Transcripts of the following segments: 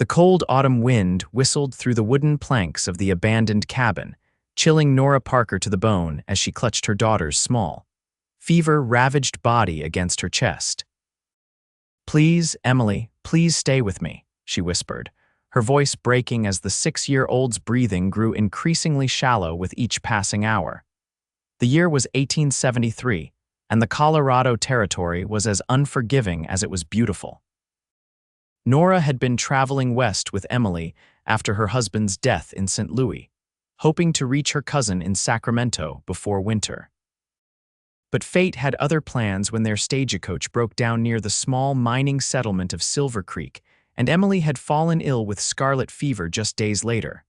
The cold autumn wind whistled through the wooden planks of the abandoned cabin, chilling Nora Parker to the bone as she clutched her daughter's small, fever-ravaged body against her chest. "Please, Emily, please stay with me," she whispered, her voice breaking as the 6-year-old's breathing grew increasingly shallow with each passing hour. The year was 1873, and the Colorado Territory was as unforgiving as it was beautiful. Nora had been traveling west with Emily after her husband's death in St. Louis, hoping to reach her cousin in Sacramento before winter. But fate had other plans when their stagecoach broke down near the small mining settlement of Silver Creek, and Emily had fallen ill with scarlet fever just days later.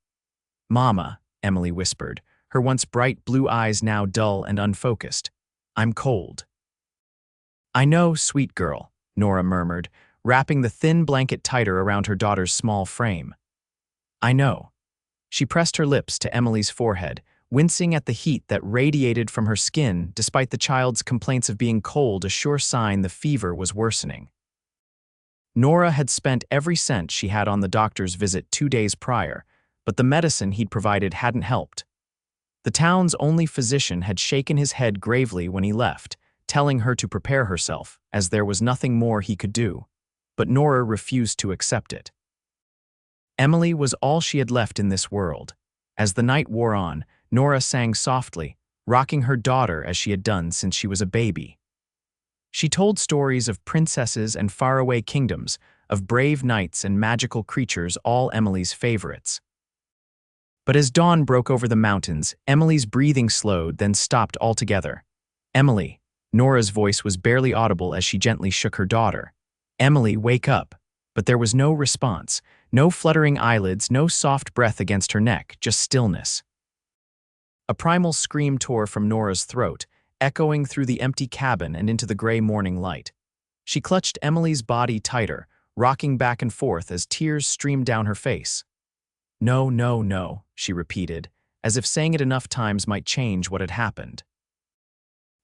"Mama," Emily whispered, her once bright blue eyes now dull and unfocused. "I'm cold." "I know, sweet girl," Nora murmured, wrapping the thin blanket tighter around her daughter's small frame. "I know." She pressed her lips to Emily's forehead, wincing at the heat that radiated from her skin despite the child's complaints of being cold, a sure sign the fever was worsening. Nora had spent every cent she had on the doctor's visit 2 days prior, but the medicine he'd provided hadn't helped. The town's only physician had shaken his head gravely when he left, telling her to prepare herself, as there was nothing more he could do. But Nora refused to accept it. Emily was all she had left in this world. As the night wore on, Nora sang softly, rocking her daughter as she had done since she was a baby. She told stories of princesses and faraway kingdoms, of brave knights and magical creatures, all Emily's favorites. But as dawn broke over the mountains, Emily's breathing slowed, then stopped altogether. "Emily," Nora's voice was barely audible as she gently shook her daughter. "Emily, wake up." But there was no response, no fluttering eyelids, no soft breath against her neck, just stillness. A primal scream tore from Nora's throat, echoing through the empty cabin and into the gray morning light. She clutched Emily's body tighter, rocking back and forth as tears streamed down her face. "No, no, no," she repeated, as if saying it enough times might change what had happened.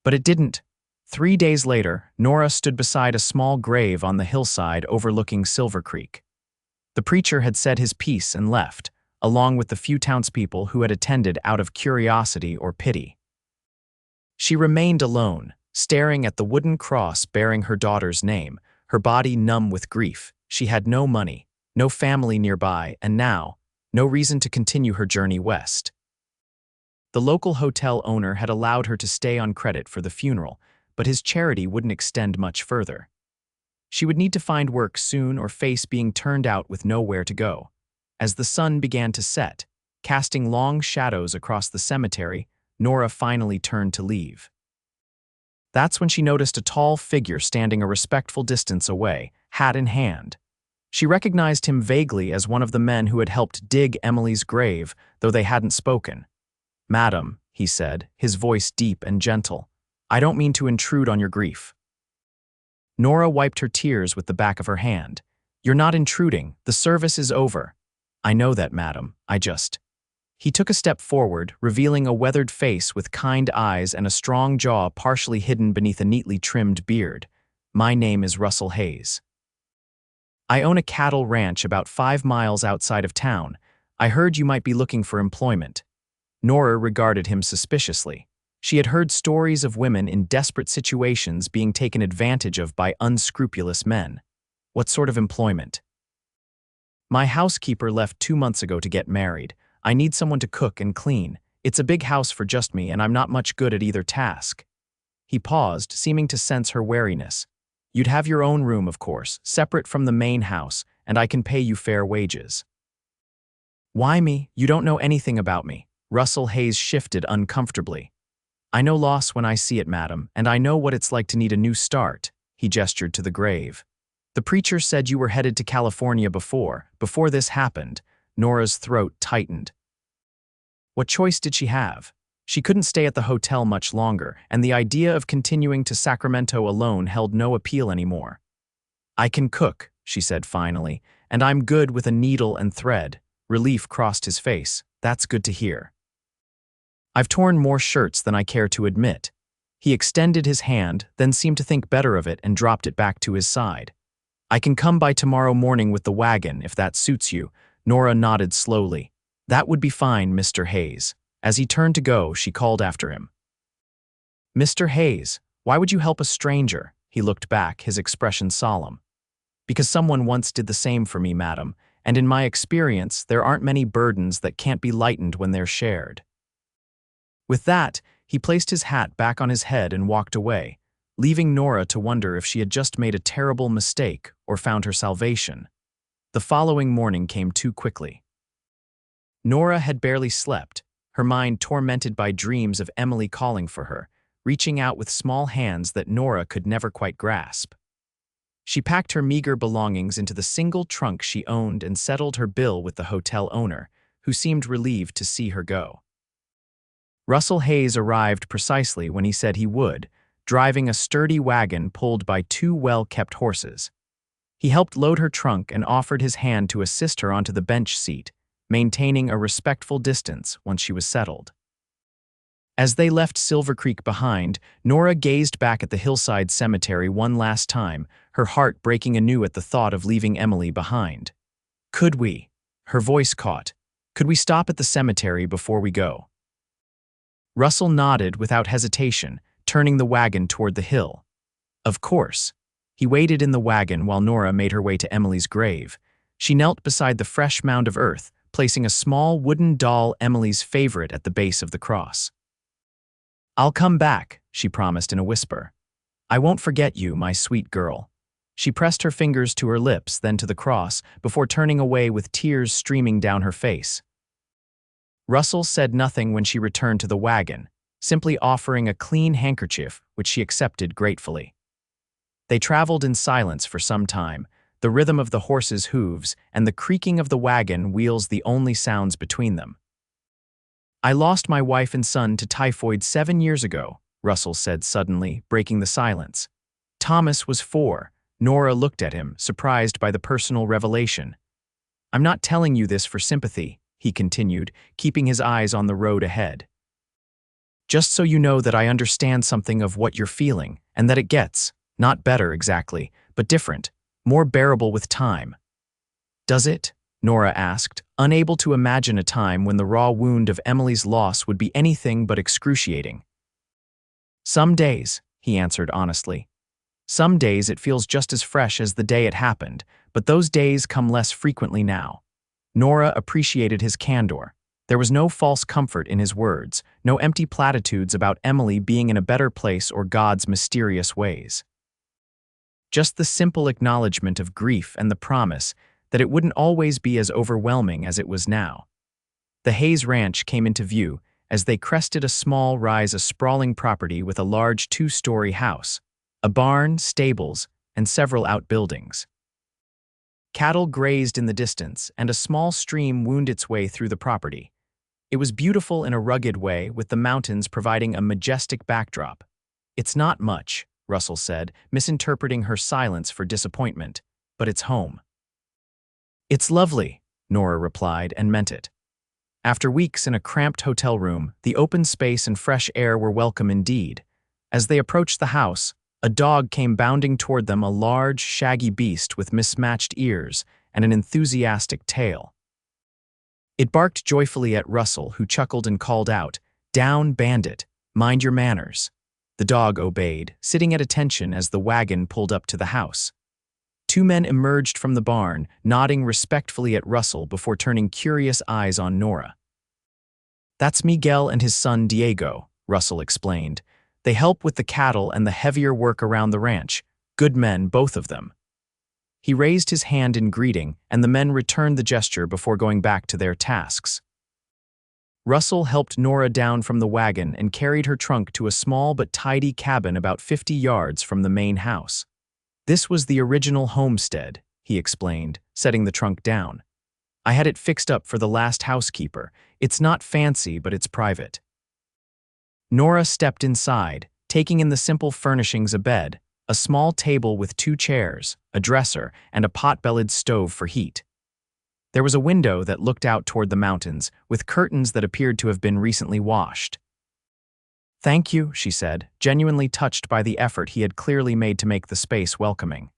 But it didn't. 3 days later, Nora stood beside a small grave on the hillside overlooking Silver Creek. The preacher had said his piece and left, along with the few townspeople who had attended out of curiosity or pity. She remained alone, staring at the wooden cross bearing her daughter's name, her body numb with grief. She had no money, no family nearby, and now, no reason to continue her journey west. The local hotel owner had allowed her to stay on credit for the funeral, but his charity wouldn't extend much further. She would need to find work soon or face being turned out with nowhere to go. As the sun began to set, casting long shadows across the cemetery, Nora finally turned to leave. That's when she noticed a tall figure standing a respectful distance away, hat in hand. She recognized him vaguely as one of the men who had helped dig Emily's grave, though they hadn't spoken. "Madam," he said, his voice deep and gentle, "I don't mean to intrude on your grief." Nora wiped her tears with the back of her hand. "You're not intruding. The service is over." "I know that, madam. He took a step forward, revealing a weathered face with kind eyes and a strong jaw partially hidden beneath a neatly trimmed beard. "My name is Russell Hayes. I own a cattle ranch about 5 miles outside of town. I heard you might be looking for employment." Nora regarded him suspiciously. She had heard stories of women in desperate situations being taken advantage of by unscrupulous men. "What sort of employment?" "My housekeeper left 2 months ago to get married. I need someone to cook and clean. It's a big house for just me, and I'm not much good at either task." He paused, seeming to sense her wariness. "You'd have your own room, of course, separate from the main house, and I can pay you fair wages." "Why me? You don't know anything about me." Russell Hayes shifted uncomfortably. "I know loss when I see it, madam, and I know what it's like to need a new start." He gestured to the grave. "The preacher said you were headed to California before this happened." Nora's throat tightened. What choice did she have? She couldn't stay at the hotel much longer, and the idea of continuing to Sacramento alone held no appeal anymore. "I can cook," she said finally, "and I'm good with a needle and thread." Relief crossed his face. "That's good to hear." "I've torn more shirts than I care to admit." He extended his hand, then seemed to think better of it and dropped it back to his side. I can come by tomorrow morning with the wagon, if that suits you. Nora nodded slowly. That would be fine, Mr. Hayes. As he turned to go, she called after him. Mr. Hayes, why would you help a stranger? He looked back, his expression solemn. Because someone once did the same for me, madam, and in my experience, there aren't many burdens that can't be lightened when they're shared. With that, he placed his hat back on his head and walked away, leaving Nora to wonder if she had just made a terrible mistake or found her salvation. The following morning came too quickly. Nora had barely slept, her mind tormented by dreams of Emily calling for her, reaching out with small hands that Nora could never quite grasp. She packed her meager belongings into the single trunk she owned and settled her bill with the hotel owner, who seemed relieved to see her go. Russell Hayes arrived precisely when he said he would, driving a sturdy wagon pulled by two well-kept horses. He helped load her trunk and offered his hand to assist her onto the bench seat, maintaining a respectful distance once she was settled. As they left Silver Creek behind, Nora gazed back at the hillside cemetery one last time, her heart breaking anew at the thought of leaving Emily behind. Could we? Her voice caught. Could we stop at the cemetery before we go? Russell nodded without hesitation, turning the wagon toward the hill. Of course. He waited in the wagon while Nora made her way to Emily's grave. She knelt beside the fresh mound of earth, placing a small wooden doll, Emily's favorite, at the base of the cross. I'll come back, she promised in a whisper. I won't forget you, my sweet girl. She pressed her fingers to her lips, then to the cross, before turning away with tears streaming down her face. Russell said nothing when she returned to the wagon, simply offering a clean handkerchief, which she accepted gratefully. They traveled in silence for some time, the rhythm of the horses' hooves and the creaking of the wagon wheels the only sounds between them. I lost my wife and son to typhoid 7 years ago, Russell said suddenly, breaking the silence. Thomas was 4. Nora looked at him, surprised by the personal revelation. I'm not telling you this for sympathy, he continued, keeping his eyes on the road ahead. Just so you know that I understand something of what you're feeling, and that it gets, not better exactly, but different, more bearable with time. Does it? Nora asked, unable to imagine a time when the raw wound of Emily's loss would be anything but excruciating. Some days, he answered honestly. Some days it feels just as fresh as the day it happened, but those days come less frequently now. Nora appreciated his candor. There was no false comfort in his words, no empty platitudes about Emily being in a better place or God's mysterious ways. Just the simple acknowledgement of grief and the promise that it wouldn't always be as overwhelming as it was now. The Hayes Ranch came into view as they crested a small rise, a sprawling property with a large 2-story house, a barn, stables, and several outbuildings. Cattle grazed in the distance, and a small stream wound its way through the property. It was beautiful in a rugged way, with the mountains providing a majestic backdrop. It's not much, Russell said, misinterpreting her silence for disappointment, but it's home. It's lovely, Nora replied, and meant it. After weeks in a cramped hotel room, the open space and fresh air were welcome indeed. As they approached the house, a dog came bounding toward them, a large, shaggy beast with mismatched ears and an enthusiastic tail. It barked joyfully at Russell, who chuckled and called out, "Down, bandit! Mind your manners!" The dog obeyed, sitting at attention as the wagon pulled up to the house. 2 men emerged from the barn, nodding respectfully at Russell before turning curious eyes on Nora. That's Miguel and his son Diego, Russell explained. They help with the cattle and the heavier work around the ranch. Good men, both of them. He raised his hand in greeting, and the men returned the gesture before going back to their tasks. Russell helped Nora down from the wagon and carried her trunk to a small but tidy cabin about 50 yards from the main house. This was the original homestead, he explained, setting the trunk down. I had it fixed up for the last housekeeper. It's not fancy, but it's private. Nora stepped inside, taking in the simple furnishings: a bed, a small table with 2 chairs, a dresser, and a pot-bellied stove for heat. There was a window that looked out toward the mountains, with curtains that appeared to have been recently washed. Thank you, she said, genuinely touched by the effort he had clearly made to make the space welcoming.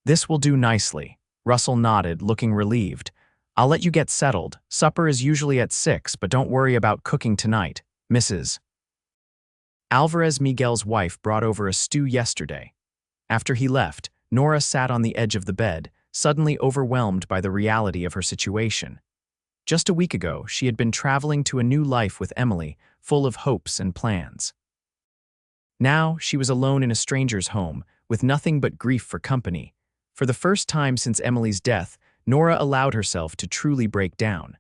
"This will do nicely." Russell nodded, looking relieved. "I'll let you get settled. Supper is usually at 6, but don't worry about cooking tonight, Mrs. Alvarez." Miguel's wife brought over a stew yesterday. After he left, Nora sat on the edge of the bed, suddenly overwhelmed by the reality of her situation. Just a week ago, she had been traveling to a new life with Emily, full of hopes and plans. Now, she was alone in a stranger's home, with nothing but grief for company. For the first time since Emily's death, Nora allowed herself to truly break down.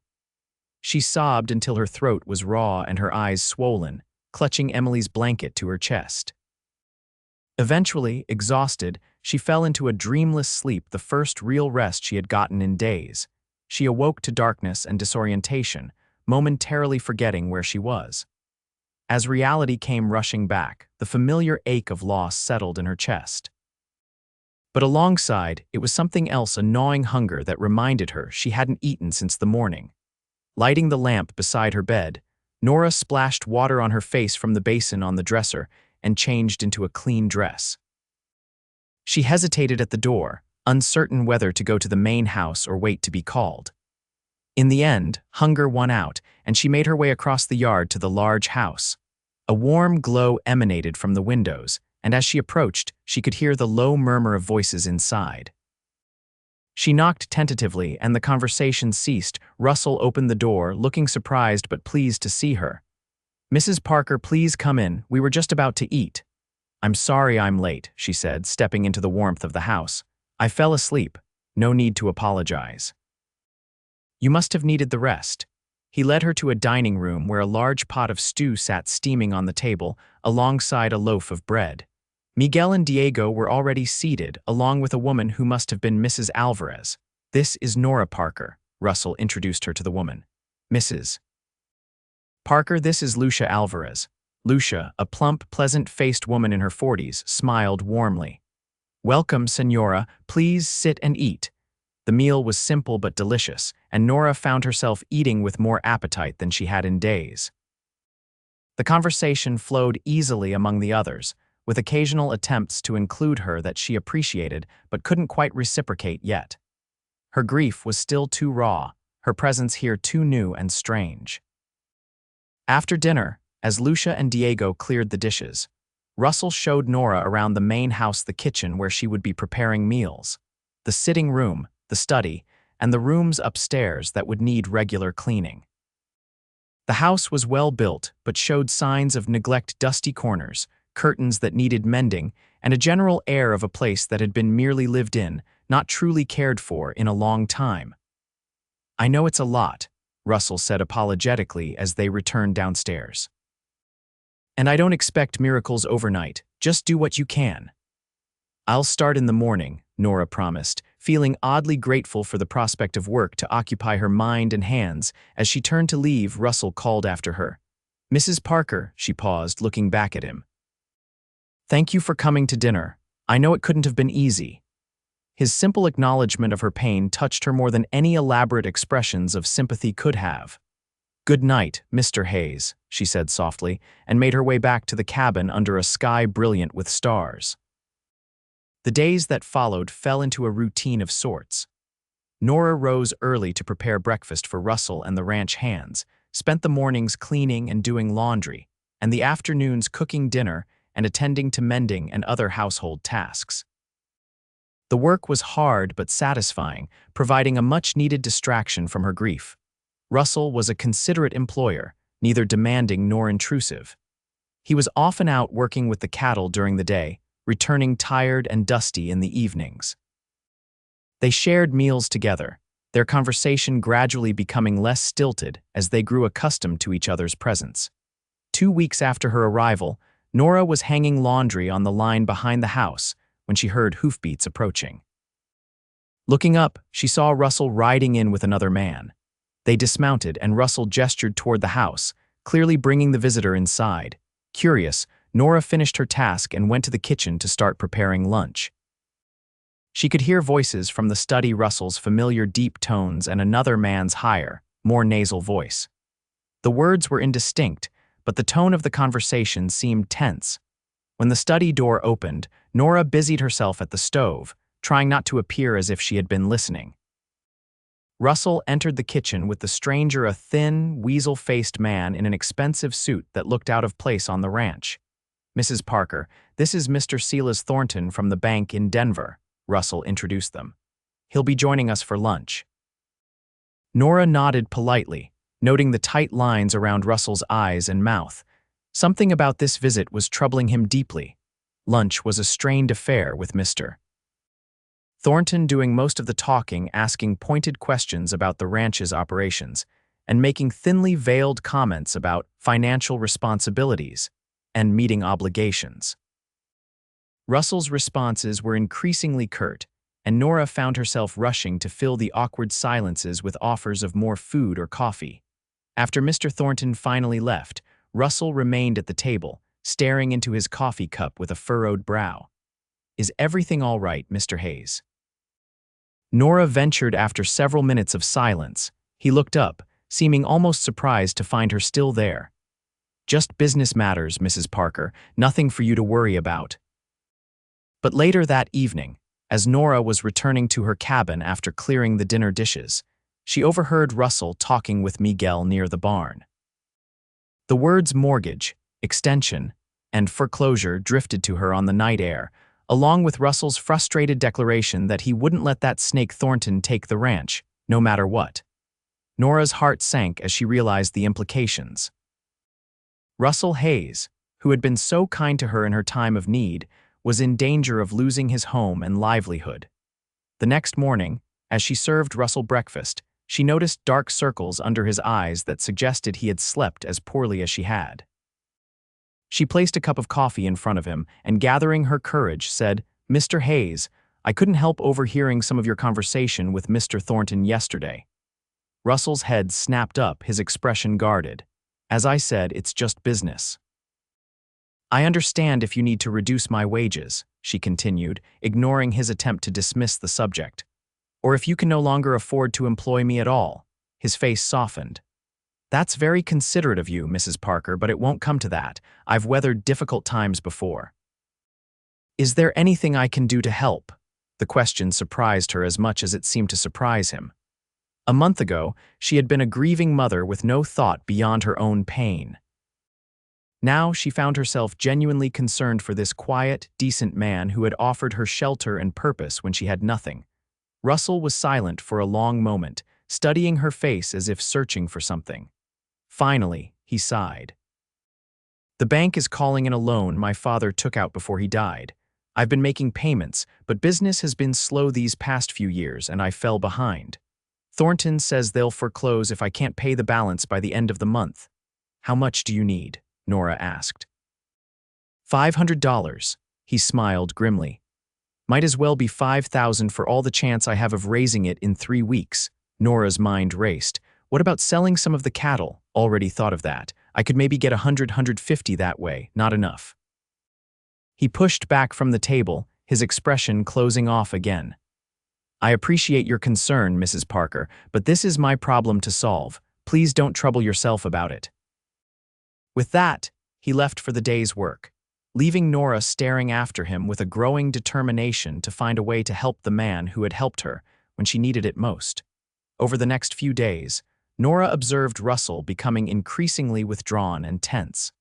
She sobbed until her throat was raw and her eyes swollen, clutching Emily's blanket to her chest. Eventually, exhausted, she fell into a dreamless sleep, the first real rest she had gotten in days. She awoke to darkness and disorientation, momentarily forgetting where she was. As reality came rushing back, the familiar ache of loss settled in her chest. But alongside, it was something else, a gnawing hunger that reminded her she hadn't eaten since the morning. Lighting the lamp beside her bed, Nora splashed water on her face from the basin on the dresser and changed into a clean dress. She hesitated at the door, uncertain whether to go to the main house or wait to be called. In the end, hunger won out, and she made her way across the yard to the large house. A warm glow emanated from the windows, and as she approached, she could hear the low murmur of voices inside. She knocked tentatively, and the conversation ceased. Russell opened the door, looking surprised but pleased to see her. "Mrs. Parker, please come in. We were just about to eat." "I'm sorry I'm late," she said, stepping into the warmth of the house. "I fell asleep. No need to apologize." "You must have needed the rest." He led her to a dining room where a large pot of stew sat steaming on the table, alongside a loaf of bread. Miguel and Diego were already seated, along with a woman who must have been Mrs. Alvarez. "This is Nora Parker," Russell introduced her to the woman. "Mrs. Parker, this is Lucia Alvarez." Lucia, a plump, pleasant-faced woman in her 40s, smiled warmly. "Welcome, Senora. Please sit and eat." The meal was simple but delicious, and Nora found herself eating with more appetite than she had in days. The conversation flowed easily among the others, with occasional attempts to include her that she appreciated but couldn't quite reciprocate yet. Her grief was still too raw, her presence here too new and strange. After dinner, as Lucia and Diego cleared the dishes, Russell showed Nora around the main house, the kitchen where she would be preparing meals, the sitting room, the study, and the rooms upstairs that would need regular cleaning. The house was well built, but showed signs of neglect: dusty corners, curtains that needed mending, and a general air of a place that had been merely lived in, not truly cared for in a long time. "I know it's a lot," Russell said apologetically as they returned downstairs. "And I don't expect miracles overnight, just do what you can." "I'll start in the morning," Nora promised, feeling oddly grateful for the prospect of work to occupy her mind and hands. As she turned to leave, Russell called after her. "Mrs. Parker," she paused, looking back at him. "Thank you for coming to dinner. I know it couldn't have been easy." His simple acknowledgement of her pain touched her more than any elaborate expressions of sympathy could have. "Good night, Mr. Hayes," she said softly, and made her way back to the cabin under a sky brilliant with stars. The days that followed fell into a routine of sorts. Nora rose early to prepare breakfast for Russell and the ranch hands, spent the mornings cleaning and doing laundry, and the afternoons cooking dinner and attending to mending and other household tasks. The work was hard but satisfying, providing a much-needed distraction from her grief. Russell was a considerate employer, neither demanding nor intrusive. He was often out working with the cattle during the day, returning tired and dusty in the evenings. They shared meals together, their conversation gradually becoming less stilted as they grew accustomed to each other's presence. 2 weeks after her arrival, Nora was hanging laundry on the line behind the house when she heard hoofbeats approaching. Looking up, she saw Russell riding in with another man. They dismounted, and Russell gestured toward the house, clearly bringing the visitor inside. Curious, Nora finished her task and went to the kitchen to start preparing lunch. She could hear voices from the study, Russell's familiar deep tones and another man's higher, more nasal voice. The words were indistinct, but the tone of the conversation seemed tense. When the study door opened, Nora busied herself at the stove, trying not to appear as if she had been listening. Russell entered the kitchen with the stranger, a thin, weasel-faced man in an expensive suit that looked out of place on the ranch. "Mrs. Parker, this is Mr. Silas Thornton from the bank in Denver," Russell introduced them. "He'll be joining us for lunch." Nora nodded politely, noting the tight lines around Russell's eyes and mouth. Something about this visit was troubling him deeply. Lunch was a strained affair with Mr. Thornton doing most of the talking, asking pointed questions about the ranch's operations, and making thinly veiled comments about financial responsibilities and meeting obligations. Russell's responses were increasingly curt, and Nora found herself rushing to fill the awkward silences with offers of more food or coffee. After Mr. Thornton finally left, Russell remained at the table, staring into his coffee cup with a furrowed brow. "Is everything all right, Mr. Hayes?" Nora ventured after several minutes of silence. He looked up, seeming almost surprised to find her still there. "Just business matters, Mrs. Parker, nothing for you to worry about." But later that evening, as Nora was returning to her cabin after clearing the dinner dishes, she overheard Russell talking with Miguel near the barn. The words mortgage, extension, and foreclosure drifted to her on the night air, along with Russell's frustrated declaration that he wouldn't let that snake Thornton take the ranch, no matter what. Nora's heart sank as she realized the implications. Russell Hayes, who had been so kind to her in her time of need, was in danger of losing his home and livelihood. The next morning, as she served Russell breakfast, she noticed dark circles under his eyes that suggested he had slept as poorly as she had. She placed a cup of coffee in front of him and, gathering her courage, said, "Mr. Hayes, I couldn't help overhearing some of your conversation with Mr. Thornton yesterday." Russell's head snapped up, his expression guarded. "As I said, it's just business." "I understand if you need to reduce my wages," she continued, ignoring his attempt to dismiss the subject. "Or if you can no longer afford to employ me at all." His face softened. "That's very considerate of you, Mrs. Parker, but it won't come to that. I've weathered difficult times before." "Is there anything I can do to help?" The question surprised her as much as it seemed to surprise him. A month ago, she had been a grieving mother with no thought beyond her own pain. Now she found herself genuinely concerned for this quiet, decent man who had offered her shelter and purpose when she had nothing. Russell was silent for a long moment, studying her face as if searching for something. Finally, he sighed. "The bank is calling in a loan my father took out before he died. I've been making payments, but business has been slow these past few years and I fell behind. Thornton says they'll foreclose if I can't pay the balance by the end of the month." "How much do you need?" Nora asked. $500. He smiled grimly. "Might as well be 5,000 for all the chance I have of raising it in 3 weeks. Nora's mind raced. "What about selling some of the cattle?" "Already thought of that. I could maybe get 150 that way. Not enough." He pushed back from the table, his expression closing off again. "I appreciate your concern, Mrs. Parker, but this is my problem to solve. Please don't trouble yourself about it." With that, he left for the day's work, leaving Nora staring after him with a growing determination to find a way to help the man who had helped her when she needed it most. Over the next few days, Nora observed Russell becoming increasingly withdrawn and tense.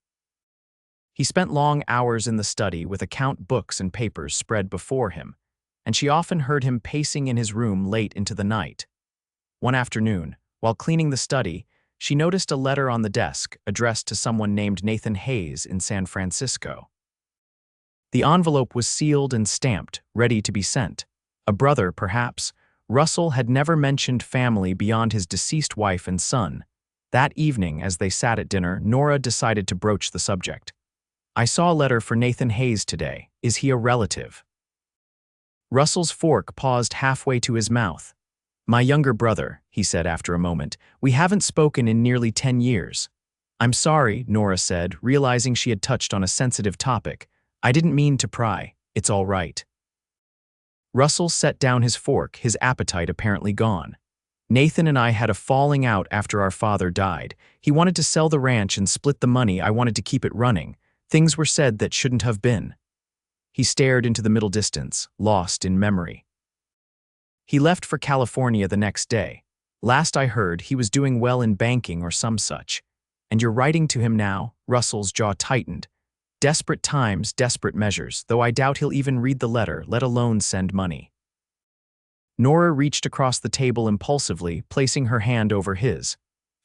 He spent long hours in the study with account books and papers spread before him, and she often heard him pacing in his room late into the night. One afternoon, while cleaning the study, she noticed a letter on the desk addressed to someone named Nathan Hayes in San Francisco. The envelope was sealed and stamped, ready to be sent. A brother, perhaps. Russell had never mentioned family beyond his deceased wife and son. That evening, as they sat at dinner, Nora decided to broach the subject. "I saw a letter for Nathan Hayes today. Is he a relative?" Russell's fork paused halfway to his mouth. "My younger brother," he said after a moment. "We haven't spoken in nearly 10 years. "I'm sorry," Nora said, realizing she had touched on a sensitive topic. "I didn't mean to pry. It's all right." Russell set down his fork, his appetite apparently gone. "Nathan and I had a falling out after our father died. He wanted to sell the ranch and split the money. I wanted to keep it running. Things were said that shouldn't have been." He stared into the middle distance, lost in memory. He left for California the next day. Last I heard, he was doing well in banking or some such. And you're writing to him now? Russell's jaw tightened. Desperate times, desperate measures, though I doubt he'll even read the letter, let alone send money. Nora reached across the table impulsively, placing her hand over his.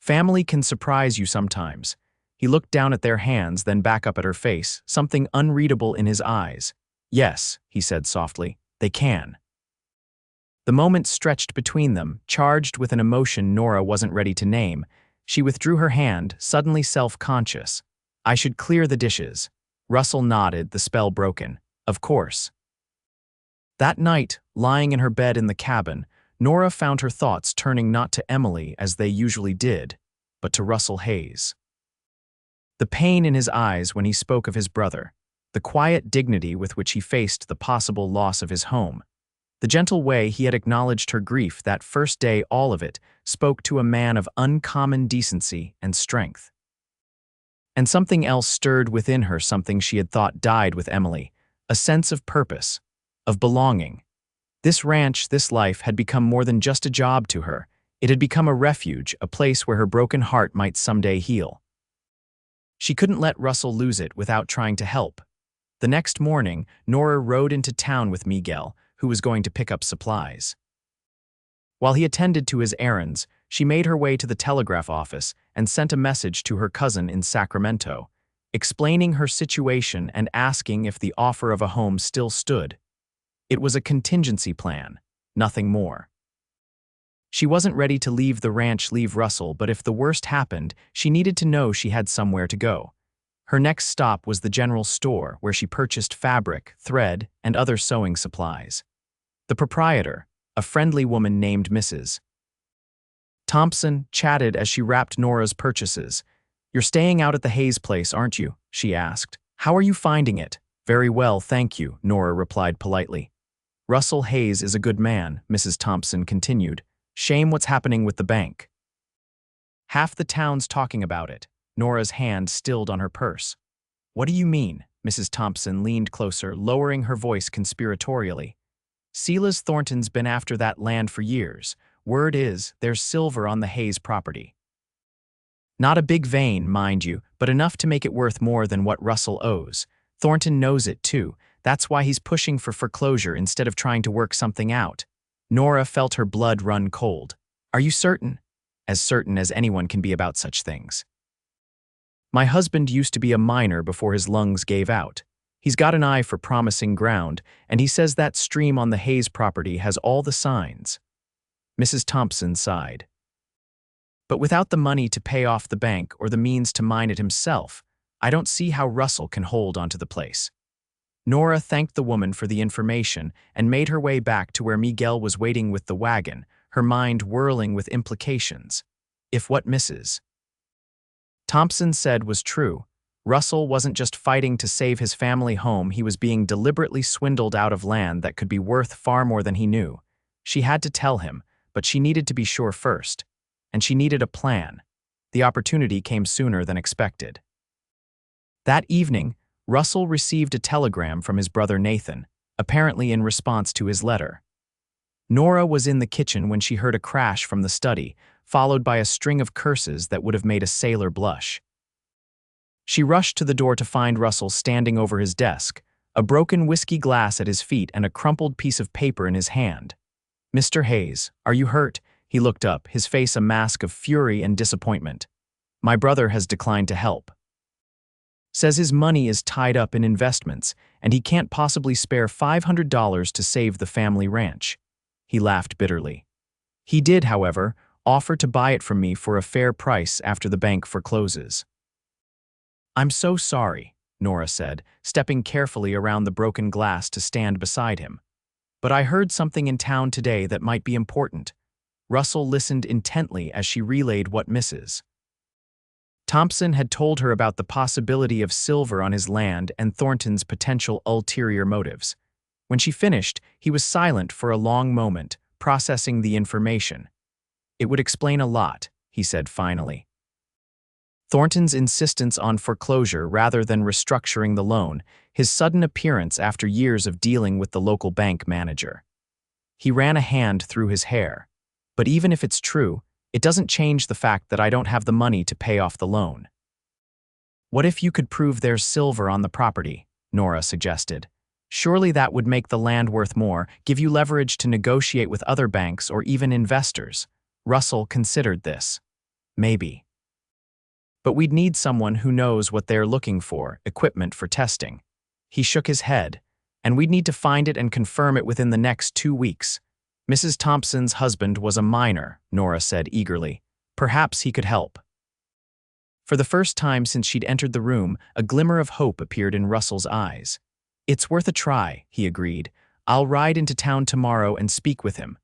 Family can surprise you sometimes. He looked down at their hands, then back up at her face, something unreadable in his eyes. Yes, he said softly, they can. The moment stretched between them, charged with an emotion Nora wasn't ready to name. She withdrew her hand, suddenly self-conscious. I should clear the dishes. Russell nodded, the spell broken. Of course. That night, lying in her bed in the cabin, Nora found her thoughts turning not to Emily as they usually did, but to Russell Hayes. The pain in his eyes when he spoke of his brother, the quiet dignity with which he faced the possible loss of his home, the gentle way he had acknowledged her grief that first day, all of it spoke to a man of uncommon decency and strength. And something else stirred within her, something she had thought died with Emily, a sense of purpose, of belonging. This ranch, this life had become more than just a job to her. It had become a refuge, a place where her broken heart might someday heal. She couldn't let Russell lose it without trying to help. The next morning, Nora rode into town with Miguel, who was going to pick up supplies. While he attended to his errands, she made her way to the telegraph office and sent a message to her cousin in Sacramento, explaining her situation and asking if the offer of a home still stood. It was a contingency plan, nothing more. She wasn't ready to leave the ranch, leave Russell, but if the worst happened, she needed to know she had somewhere to go. Her next stop was the general store, where she purchased fabric, thread, and other sewing supplies. The proprietor, a friendly woman named Mrs. Thompson, chatted as she wrapped Nora's purchases. "You're staying out at the Hayes place, aren't you?" she asked. "How are you finding it?" "Very well, thank you," Nora replied politely. "Russell Hayes is a good man," Mrs. Thompson continued. "Shame what's happening with the bank. Half the town's talking about it." Nora's hand stilled on her purse. "What do you mean?" Mrs. Thompson leaned closer, lowering her voice conspiratorially. "Silas Thornton's been after that land for years. Word is, there's silver on the Hayes property. Not a big vein, mind you, but enough to make it worth more than what Russell owes. Thornton knows it, too. That's why he's pushing for foreclosure instead of trying to work something out." Nora felt her blood run cold. "Are you certain?" "As certain as anyone can be about such things. My husband used to be a miner before his lungs gave out. He's got an eye for promising ground, and he says that stream on the Hayes property has all the signs." Mrs. Thompson sighed. "But without the money to pay off the bank or the means to mine it himself, I don't see how Russell can hold onto the place." Nora thanked the woman for the information and made her way back to where Miguel was waiting with the wagon, her mind whirling with implications. If what Mrs. Thompson said was true, Russell wasn't just fighting to save his family home, he was being deliberately swindled out of land that could be worth far more than he knew. She had to tell him, but she needed to be sure first. And she needed a plan. The opportunity came sooner than expected. That evening, Russell received a telegram from his brother Nathan, apparently in response to his letter. Nora was in the kitchen when she heard a crash from the study, followed by a string of curses that would have made a sailor blush. She rushed to the door to find Russell standing over his desk, a broken whiskey glass at his feet and a crumpled piece of paper in his hand. "Mr. Hayes, are you hurt?" He looked up, his face a mask of fury and disappointment. "My brother has declined to help. Says his money is tied up in investments, and he can't possibly spare $500 to save the family ranch." He laughed bitterly. "He did, however, offer to buy it from me for a fair price after the bank forecloses." "I'm so sorry," Nora said, stepping carefully around the broken glass to stand beside him. "But I heard something in town today that might be important." Russell listened intently as she relayed what Mrs. Thompson had told her about the possibility of silver on his land and Thornton's potential ulterior motives. When she finished, he was silent for a long moment, processing the information. "It would explain a lot," he said finally. Thornton's insistence on foreclosure rather than restructuring the loan, his sudden appearance after years of dealing with the local bank manager. He ran a hand through his hair. But even if it's true, it doesn't change the fact that I don't have the money to pay off the loan. What if you could prove there's silver on the property? Nora suggested. Surely that would make the land worth more, give you leverage to negotiate with other banks or even investors. Russell considered this. Maybe. But we'd need someone who knows what they're looking for, equipment for testing. He shook his head. And we'd need to find it and confirm it within the next 2 weeks. Mrs. Thompson's husband was a miner, Nora said eagerly. Perhaps he could help. For the first time since she'd entered the room, a glimmer of hope appeared in Russell's eyes. It's worth a try, he agreed. I'll ride into town tomorrow and speak with him.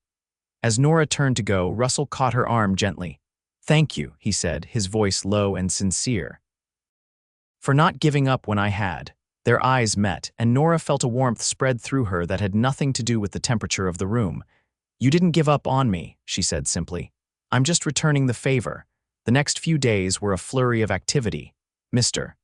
As Nora turned to go, Russell caught her arm gently. Thank you, he said, his voice low and sincere. For not giving up when I had. Their eyes met, and Nora felt a warmth spread through her that had nothing to do with the temperature of the room. You didn't give up on me, she said simply. I'm just returning the favor. The next few days were a flurry of activity. Mr.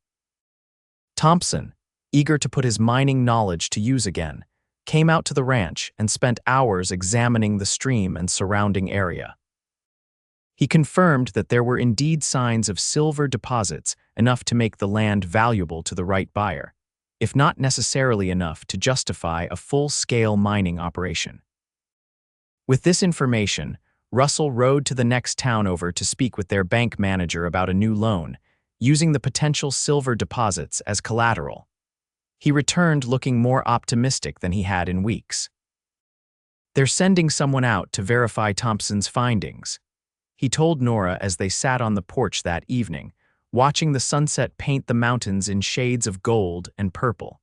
Thompson, eager to put his mining knowledge to use again, came out to the ranch and spent hours examining the stream and surrounding area. He confirmed that there were indeed signs of silver deposits, enough to make the land valuable to the right buyer, if not necessarily enough to justify a full-scale mining operation. With this information, Russell rode to the next town over to speak with their bank manager about a new loan, using the potential silver deposits as collateral. He returned looking more optimistic than he had in weeks. They're sending someone out to verify Thompson's findings, he told Nora as they sat on the porch that evening, watching the sunset paint the mountains in shades of gold and purple.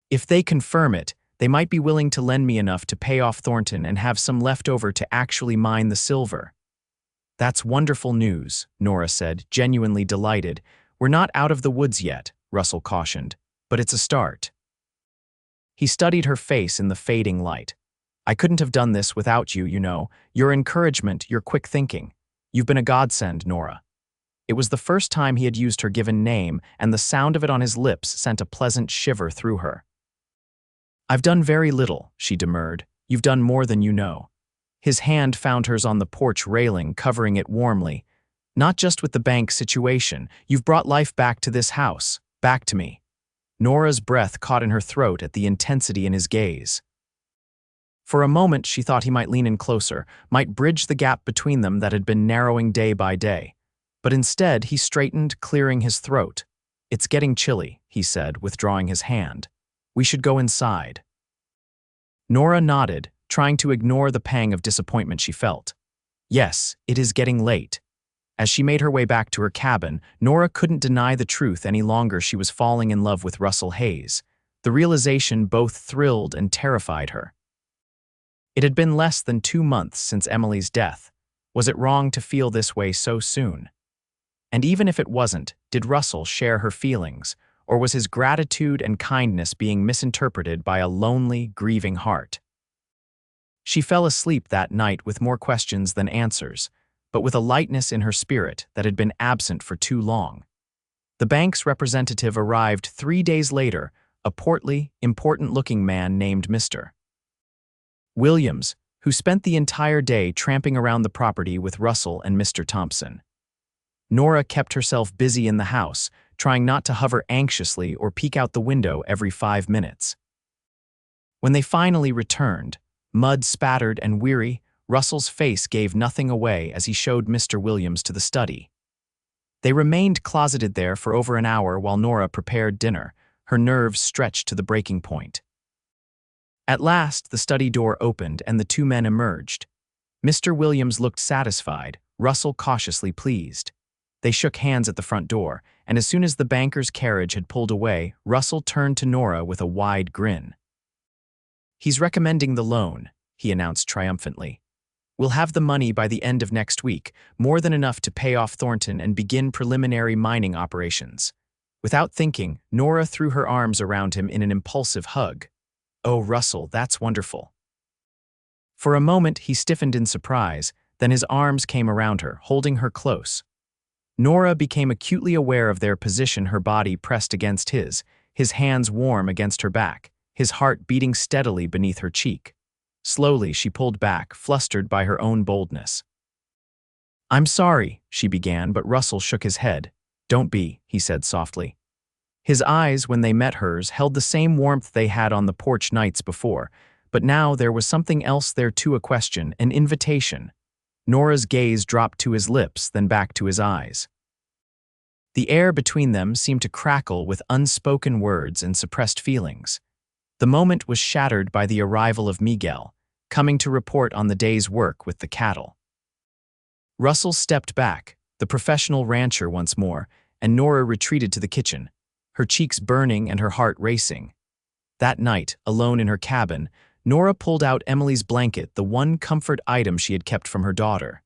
If they confirm it, they might be willing to lend me enough to pay off Thornton and have some left over to actually mine the silver. That's wonderful news, Nora said, genuinely delighted. We're not out of the woods yet, Russell cautioned, but it's a start. He studied her face in the fading light. I couldn't have done this without you, you know. Your encouragement, your quick thinking. You've been a godsend, Nora. It was the first time he had used her given name, and the sound of it on his lips sent a pleasant shiver through her. I've done very little, she demurred. You've done more than you know. His hand found hers on the porch railing, covering it warmly. Not just with the bank situation. You've brought life back to this house, back to me. Nora's breath caught in her throat at the intensity in his gaze. For a moment, she thought he might lean in closer, might bridge the gap between them that had been narrowing day by day. But instead, he straightened, clearing his throat. It's getting chilly, he said, withdrawing his hand. We should go inside. Nora nodded, trying to ignore the pang of disappointment she felt. Yes, it is getting late. As she made her way back to her cabin, Nora couldn't deny the truth any longer. She was falling in love with Russell Hayes. The realization both thrilled and terrified her. It had been less than 2 months since Emily's death. Was it wrong to feel this way so soon? And even if it wasn't, did Russell share her feelings, or was his gratitude and kindness being misinterpreted by a lonely, grieving heart? She fell asleep that night with more questions than answers, but with a lightness in her spirit that had been absent for too long. The bank's representative arrived 3 days later, a portly, important-looking man named Mr. Williams, who spent the entire day tramping around the property with Russell and Mr. Thompson. Nora kept herself busy in the house, trying not to hover anxiously or peek out the window every 5 minutes. When they finally returned, mud-spattered and weary, Russell's face gave nothing away as he showed Mr. Williams to the study. They remained closeted there for over an hour while Nora prepared dinner, her nerves stretched to the breaking point. At last, the study door opened and the 2 men emerged. Mr. Williams looked satisfied, Russell cautiously pleased. They shook hands at the front door, and as soon as the banker's carriage had pulled away, Russell turned to Nora with a wide grin. He's recommending the loan, he announced triumphantly. We'll have the money by the end of next week, more than enough to pay off Thornton and begin preliminary mining operations. Without thinking, Nora threw her arms around him in an impulsive hug. Oh, Russell, that's wonderful. For a moment, he stiffened in surprise, then his arms came around her, holding her close. Nora became acutely aware of their position, her body pressed against his hands warm against her back, his heart beating steadily beneath her cheek. Slowly, she pulled back, flustered by her own boldness. "I'm sorry," she began, but Russell shook his head. "Don't be," he said softly. His eyes, when they met hers, held the same warmth they had on the porch nights before, but now there was something else there too, a question, an invitation. Nora's gaze dropped to his lips, then back to his eyes. The air between them seemed to crackle with unspoken words and suppressed feelings. The moment was shattered by the arrival of Miguel, coming to report on the day's work with the cattle. Russell stepped back, the professional rancher once more, and Nora retreated to the kitchen, her cheeks burning and her heart racing. That night, alone in her cabin, Nora pulled out Emily's blanket, the one comfort item she had kept from her daughter.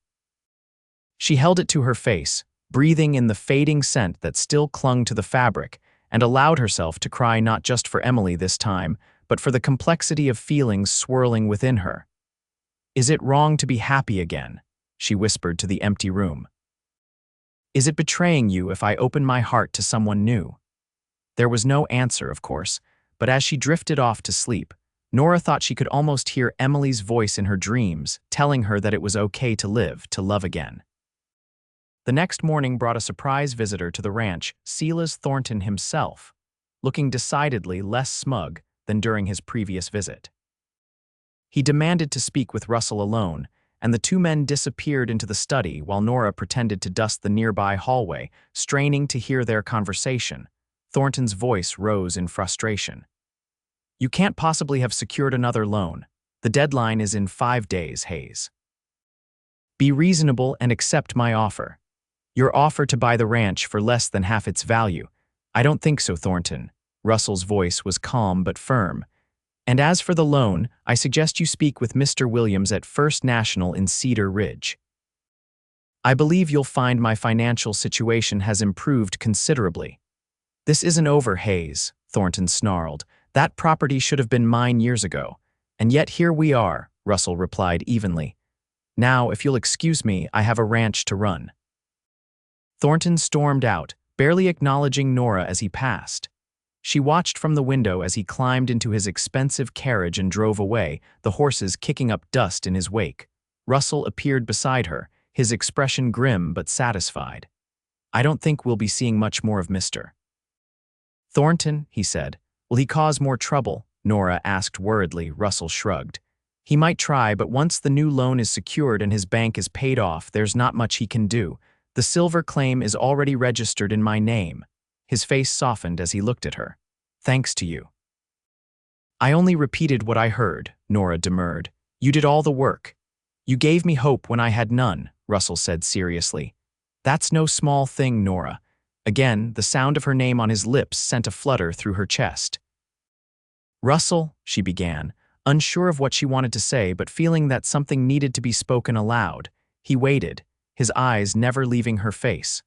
She held it to her face, breathing in the fading scent that still clung to the fabric, and allowed herself to cry not just for Emily this time, but for the complexity of feelings swirling within her. "Is it wrong to be happy again?" she whispered to the empty room. "Is it betraying you if I open my heart to someone new?" There was no answer, of course, but as she drifted off to sleep, Nora thought she could almost hear Emily's voice in her dreams, telling her that it was okay to live, to love again. The next morning brought a surprise visitor to the ranch, Silas Thornton himself, looking decidedly less smug than during his previous visit. He demanded to speak with Russell alone, and the two men disappeared into the study while Nora pretended to dust the nearby hallway, straining to hear their conversation. Thornton's voice rose in frustration. "You can't possibly have secured another loan. The deadline is in 5 days, Hayes. Be reasonable and accept my offer. Your offer to buy the ranch for less than half its value." "I don't think so, Thornton." Russell's voice was calm but firm. "And as for the loan, I suggest you speak with Mr. Williams at First National in Cedar Ridge. I believe you'll find my financial situation has improved considerably." "This isn't over, Hayes," Thornton snarled. "That property should have been mine years ago. And yet here we are," Russell replied evenly. "Now, if you'll excuse me, I have a ranch to run." Thornton stormed out, barely acknowledging Nora as he passed. She watched from the window as he climbed into his expensive carriage and drove away, the horses kicking up dust in his wake. Russell appeared beside her, his expression grim but satisfied. "I don't think we'll be seeing much more of Mr. Thornton," he said. "Will he cause more trouble?" Nora asked worriedly. Russell shrugged. "He might try, but once the new loan is secured and his bank is paid off, there's not much he can do. The silver claim is already registered in my name." His face softened as he looked at her. "Thanks to you." "I only repeated what I heard," Nora demurred. "You did all the work. You gave me hope when I had none," Russell said seriously. "That's no small thing, Nora." Again, the sound of her name on his lips sent a flutter through her chest. "Russell," she began, unsure of what she wanted to say but feeling that something needed to be spoken aloud. He waited, his eyes never leaving her face.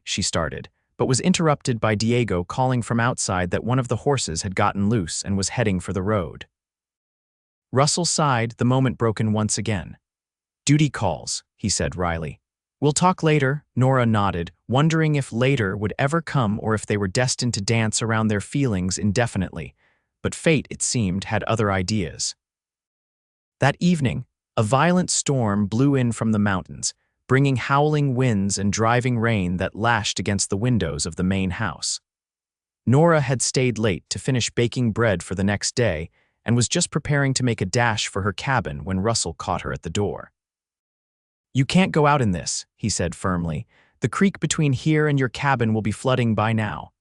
She started, but was interrupted by Diego calling from outside that one of the horses had gotten loose and was heading for the road. Russell sighed, the moment broken once again. "Duty calls," he said wryly. "We'll talk later," Nora nodded, wondering if later would ever come or if they were destined to dance around their feelings indefinitely. But fate, it seemed, had other ideas. That evening, a violent storm blew in from the mountains, bringing howling winds and driving rain that lashed against the windows of the main house. Nora had stayed late to finish baking bread for the next day and was just preparing to make a dash for her cabin when Russell caught her at the door. "You can't go out in this," he said firmly. "The creek between here and your cabin will be flooding by now."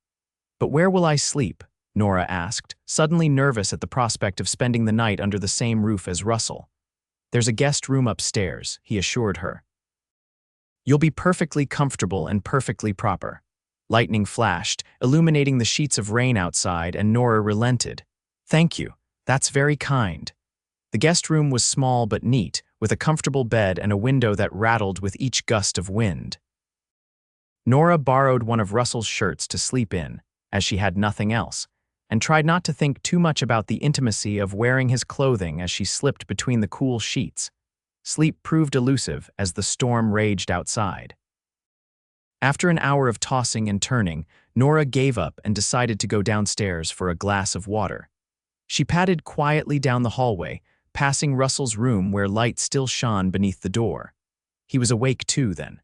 "But where will I sleep?" Nora asked, suddenly nervous at the prospect of spending the night under the same roof as Russell. "There's a guest room upstairs," he assured her. "You'll be perfectly comfortable and perfectly proper." Lightning flashed, illuminating the sheets of rain outside, and Nora relented. "Thank you. That's very kind." The guest room was small but neat, with a comfortable bed and a window that rattled with each gust of wind. Nora borrowed one of Russell's shirts to sleep in, as she had nothing else, and tried not to think too much about the intimacy of wearing his clothing as she slipped between the cool sheets. Sleep proved elusive as the storm raged outside. After an hour of tossing and turning, Nora gave up and decided to go downstairs for a glass of water. She padded quietly down the hallway, passing Russell's room where light still shone beneath the door. He was awake too then.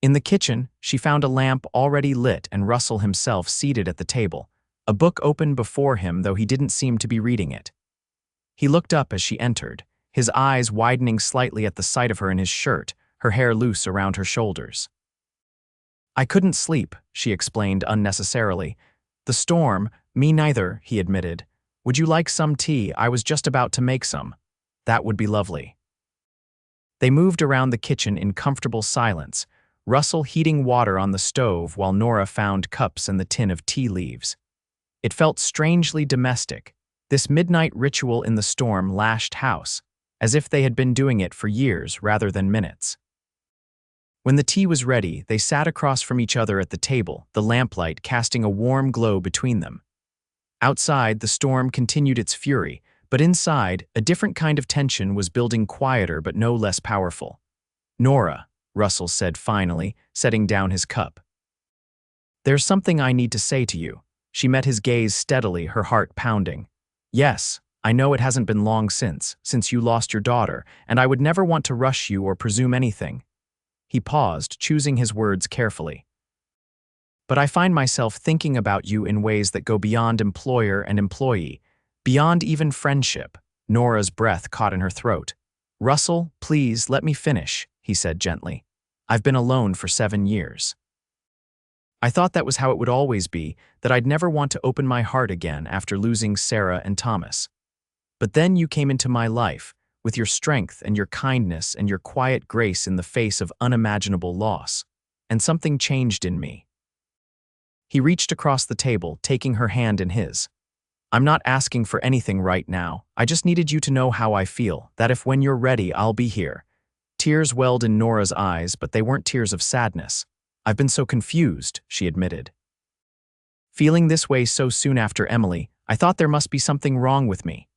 In the kitchen, she found a lamp already lit and Russell himself seated at the table, a book open before him though he didn't seem to be reading it. He looked up as she entered, his eyes widening slightly at the sight of her in his shirt, her hair loose around her shoulders. "I couldn't sleep," she explained unnecessarily. "The storm, me neither," he admitted. "Would you like some tea? I was just about to make some." "That would be lovely." They moved around the kitchen in comfortable silence, Russell heating water on the stove while Nora found cups and the tin of tea leaves. It felt strangely domestic, this midnight ritual in the storm-lashed house, as if they had been doing it for years rather than minutes. When the tea was ready, they sat across from each other at the table, the lamplight casting a warm glow between them. Outside, the storm continued its fury, but inside, a different kind of tension was building, quieter but no less powerful. "Nora," Russell said finally, setting down his cup. "There's something I need to say to you." She met his gaze steadily, her heart pounding. "Yes, I know it hasn't been long since you lost your daughter, and I would never want to rush you or presume anything." He paused, choosing his words carefully. "But I find myself thinking about you in ways that go beyond employer and employee, beyond even friendship." Nora's breath caught in her throat. "Russell, please let me finish," he said gently. "I've been alone for 7 years. I thought that was how it would always be, that I'd never want to open my heart again after losing Sarah and Thomas. But then you came into my life, with your strength and your kindness and your quiet grace in the face of unimaginable loss, and something changed in me." He reached across the table, taking her hand in his. "I'm not asking for anything right now. I just needed you to know how I feel, that if when you're ready, I'll be here." Tears welled in Nora's eyes, but they weren't tears of sadness. "I've been so confused," she admitted. "Feeling this way so soon after Emily, I thought there must be something wrong with me."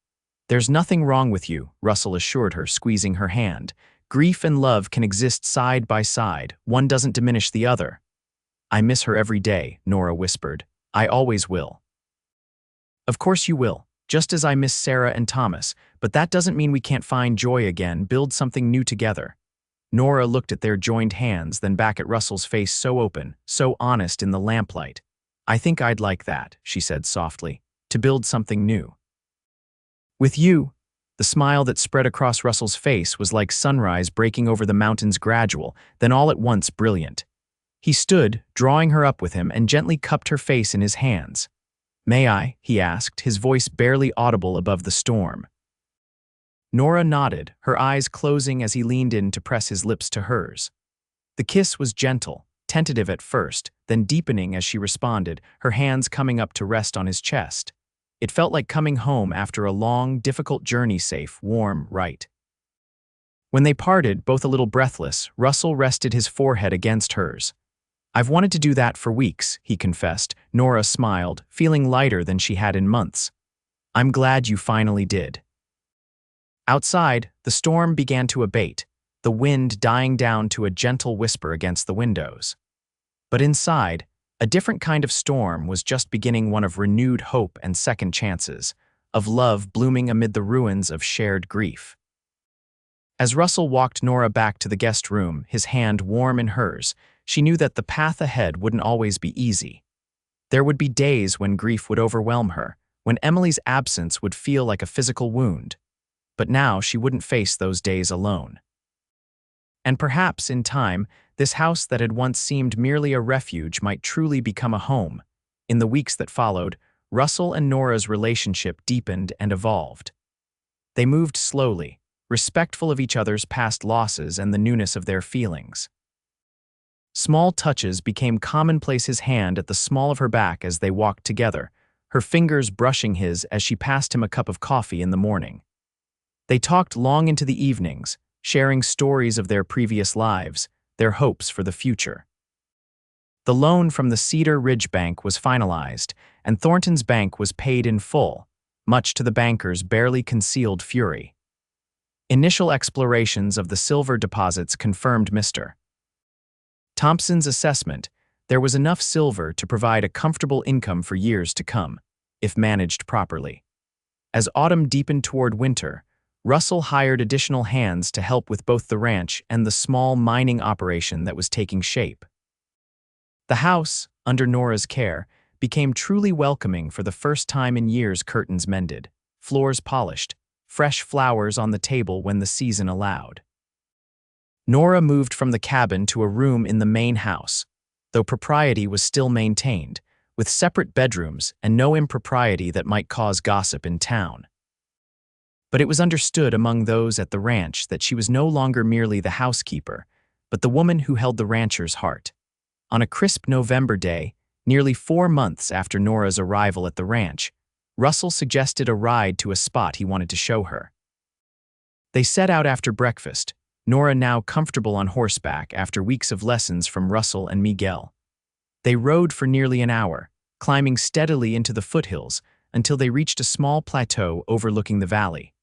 "There's nothing wrong with you," Russell assured her, squeezing her hand. "Grief and love can exist side by side. One doesn't diminish the other." "I miss her every day," Nora whispered. "I always will." "Of course you will, just as I miss Sarah and Thomas, but that doesn't mean we can't find joy again, build something new together." Nora looked at their joined hands, then back at Russell's face so open, so honest in the lamplight. "I think I'd like that," she said softly, "to build something new. With you." The smile that spread across Russell's face was like sunrise breaking over the mountains, gradual, then all at once brilliant. He stood, drawing her up with him, and gently cupped her face in his hands. "May I?" he asked, his voice barely audible above the storm. Nora nodded, her eyes closing as he leaned in to press his lips to hers. The kiss was gentle, tentative at first, then deepening as she responded, her hands coming up to rest on his chest. It felt like coming home after a long, difficult journey, safe, warm, right. When they parted, both a little breathless, Russell rested his forehead against hers. "I've wanted to do that for weeks," he confessed. Nora smiled, feeling lighter than she had in months. "I'm glad you finally did." Outside, the storm began to abate, the wind dying down to a gentle whisper against the windows. But inside, a different kind of storm was just beginning, one of renewed hope and second chances, of love blooming amid the ruins of shared grief. As Russell walked Nora back to the guest room, his hand warm in hers, she knew that the path ahead wouldn't always be easy. There would be days when grief would overwhelm her, when Emily's absence would feel like a physical wound. But now she wouldn't face those days alone. And perhaps, in time, this house that had once seemed merely a refuge might truly become a home. In the weeks that followed, Russell and Nora's relationship deepened and evolved. They moved slowly, respectful of each other's past losses and the newness of their feelings. Small touches became commonplace, his hand at the small of her back as they walked together, her fingers brushing his as she passed him a cup of coffee in the morning. They talked long into the evenings, sharing stories of their previous lives, their hopes for the future. The loan from the Cedar Ridge Bank was finalized, and Thornton's bank was paid in full, much to the banker's barely concealed fury. Initial explorations of the silver deposits confirmed Mr. Thompson's assessment. There was enough silver to provide a comfortable income for years to come, if managed properly. As autumn deepened toward winter, Russell hired additional hands to help with both the ranch and the small mining operation that was taking shape. The house, under Nora's care, became truly welcoming for the first time in years. Curtains mended, floors polished, fresh flowers on the table when the season allowed. Nora moved from the cabin to a room in the main house, though propriety was still maintained, with separate bedrooms and no impropriety that might cause gossip in town. But it was understood among those at the ranch that she was no longer merely the housekeeper, but the woman who held the rancher's heart. On a crisp November day, nearly 4 months after Nora's arrival at the ranch, Russell suggested a ride to a spot he wanted to show her. They set out after breakfast, Nora now comfortable on horseback after weeks of lessons from Russell and Miguel. They rode for nearly an hour, climbing steadily into the foothills until they reached a small plateau overlooking the valley.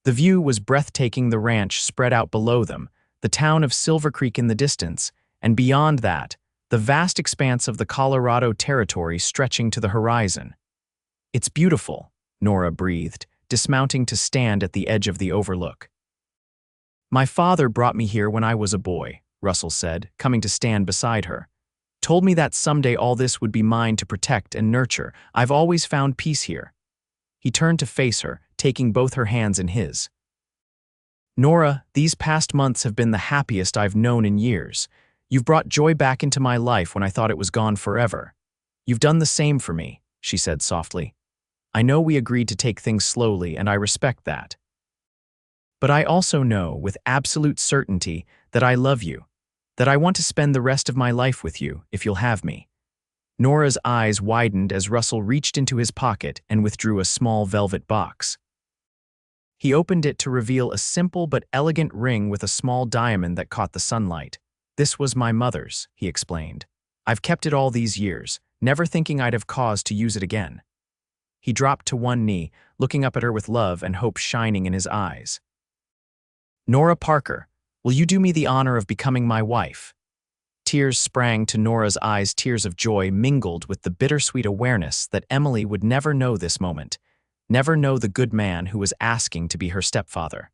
The view was breathtaking. The ranch spread out below them, the town of Silver Creek in the distance, and beyond that, the vast expanse of the Colorado Territory stretching to the horizon. "It's beautiful," Nora breathed, dismounting to stand at the edge of the overlook. "My father brought me here when I was a boy," Russell said, coming to stand beside her. "Told me that someday all this would be mine to protect and nurture. I've always found peace here." He turned to face her, taking both her hands in his. "Nora, these past months have been the happiest I've known in years. You've brought joy back into my life when I thought it was gone forever. You've done the same for me," she said softly. "I know we agreed to take things slowly, and I respect that. But I also know with absolute certainty that I love you, that I want to spend the rest of my life with you, if you'll have me." Nora's eyes widened as Russell reached into his pocket and withdrew a small velvet box. He opened it to reveal a simple but elegant ring with a small diamond that caught the sunlight. "This was my mother's," he explained. "I've kept it all these years, never thinking I'd have cause to use it again." He dropped to one knee, looking up at her with love and hope shining in his eyes. "Nora Parker, will you do me the honor of becoming my wife?" Tears sprang to Nora's eyes, tears of joy mingled with the bittersweet awareness that Emily would never know this moment, never know the good man who was asking to be her stepfather.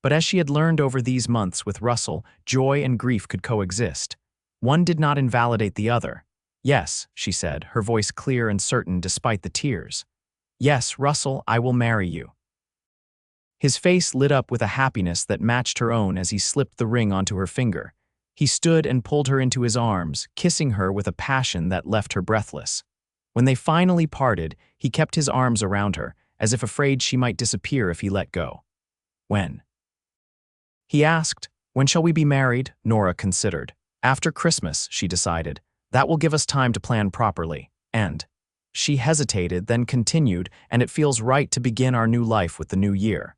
But as she had learned over these months with Russell, joy and grief could coexist. One did not invalidate the other. "Yes," she said, her voice clear and certain despite the tears. "Yes, Russell, I will marry you." His face lit up with a happiness that matched her own as he slipped the ring onto her finger. He stood and pulled her into his arms, kissing her with a passion that left her breathless. When they finally parted, he kept his arms around her, as if afraid she might disappear if he let go. "When?" he asked. "When shall we be married?" Nora considered. "After Christmas," she decided. "That will give us time to plan properly. And—" she hesitated, then continued, "and it feels right to begin our new life with the new year."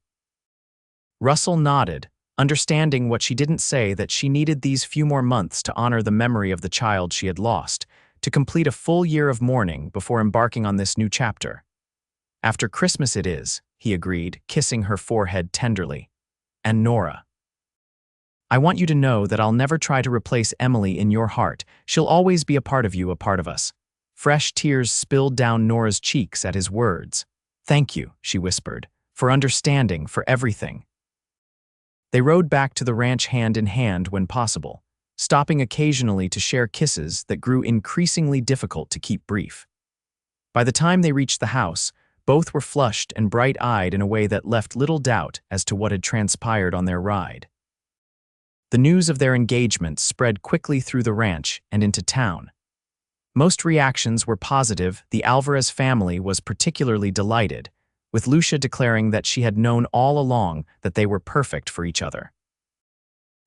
Russell nodded, understanding what she didn't say, that she needed these few more months to honor the memory of the child she had lost, to complete a full year of mourning before embarking on this new chapter. "After Christmas it is," he agreed, kissing her forehead tenderly. "And Nora, I want you to know that I'll never try to replace Emily in your heart. She'll always be a part of you, a part of us." Fresh tears spilled down Nora's cheeks at his words. "Thank you," she whispered, "for understanding, for everything." They rode back to the ranch hand in hand when possible, stopping occasionally to share kisses that grew increasingly difficult to keep brief. By the time they reached the house, both were flushed and bright-eyed in a way that left little doubt as to what had transpired on their ride. The news of their engagement spread quickly through the ranch and into town. Most reactions were positive. The Alvarez family was particularly delighted, with Lucia declaring that she had known all along that they were perfect for each other.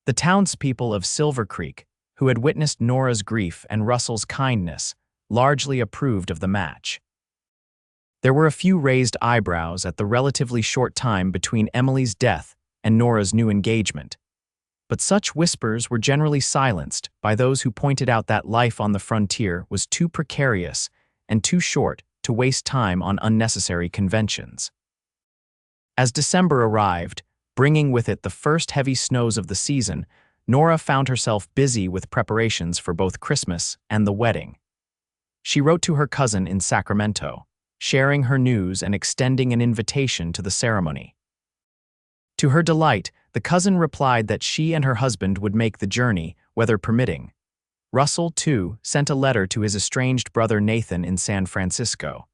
The townspeople of Silver Creek, who had witnessed Nora's grief and Russell's kindness, largely approved of the match. There were a few raised eyebrows at the relatively short time between Emily's death and Nora's new engagement, but such whispers were generally silenced by those who pointed out that life on the frontier was too precarious and too short to waste time on unnecessary conventions. As December arrived, bringing with it the first heavy snows of the season, Nora found herself busy with preparations for both Christmas and the wedding. She wrote to her cousin in Sacramento, sharing her news and extending an invitation to the ceremony. To her delight, the cousin replied that she and her husband would make the journey, weather permitting. Russell, too, sent a letter to his estranged brother Nathan in San Francisco.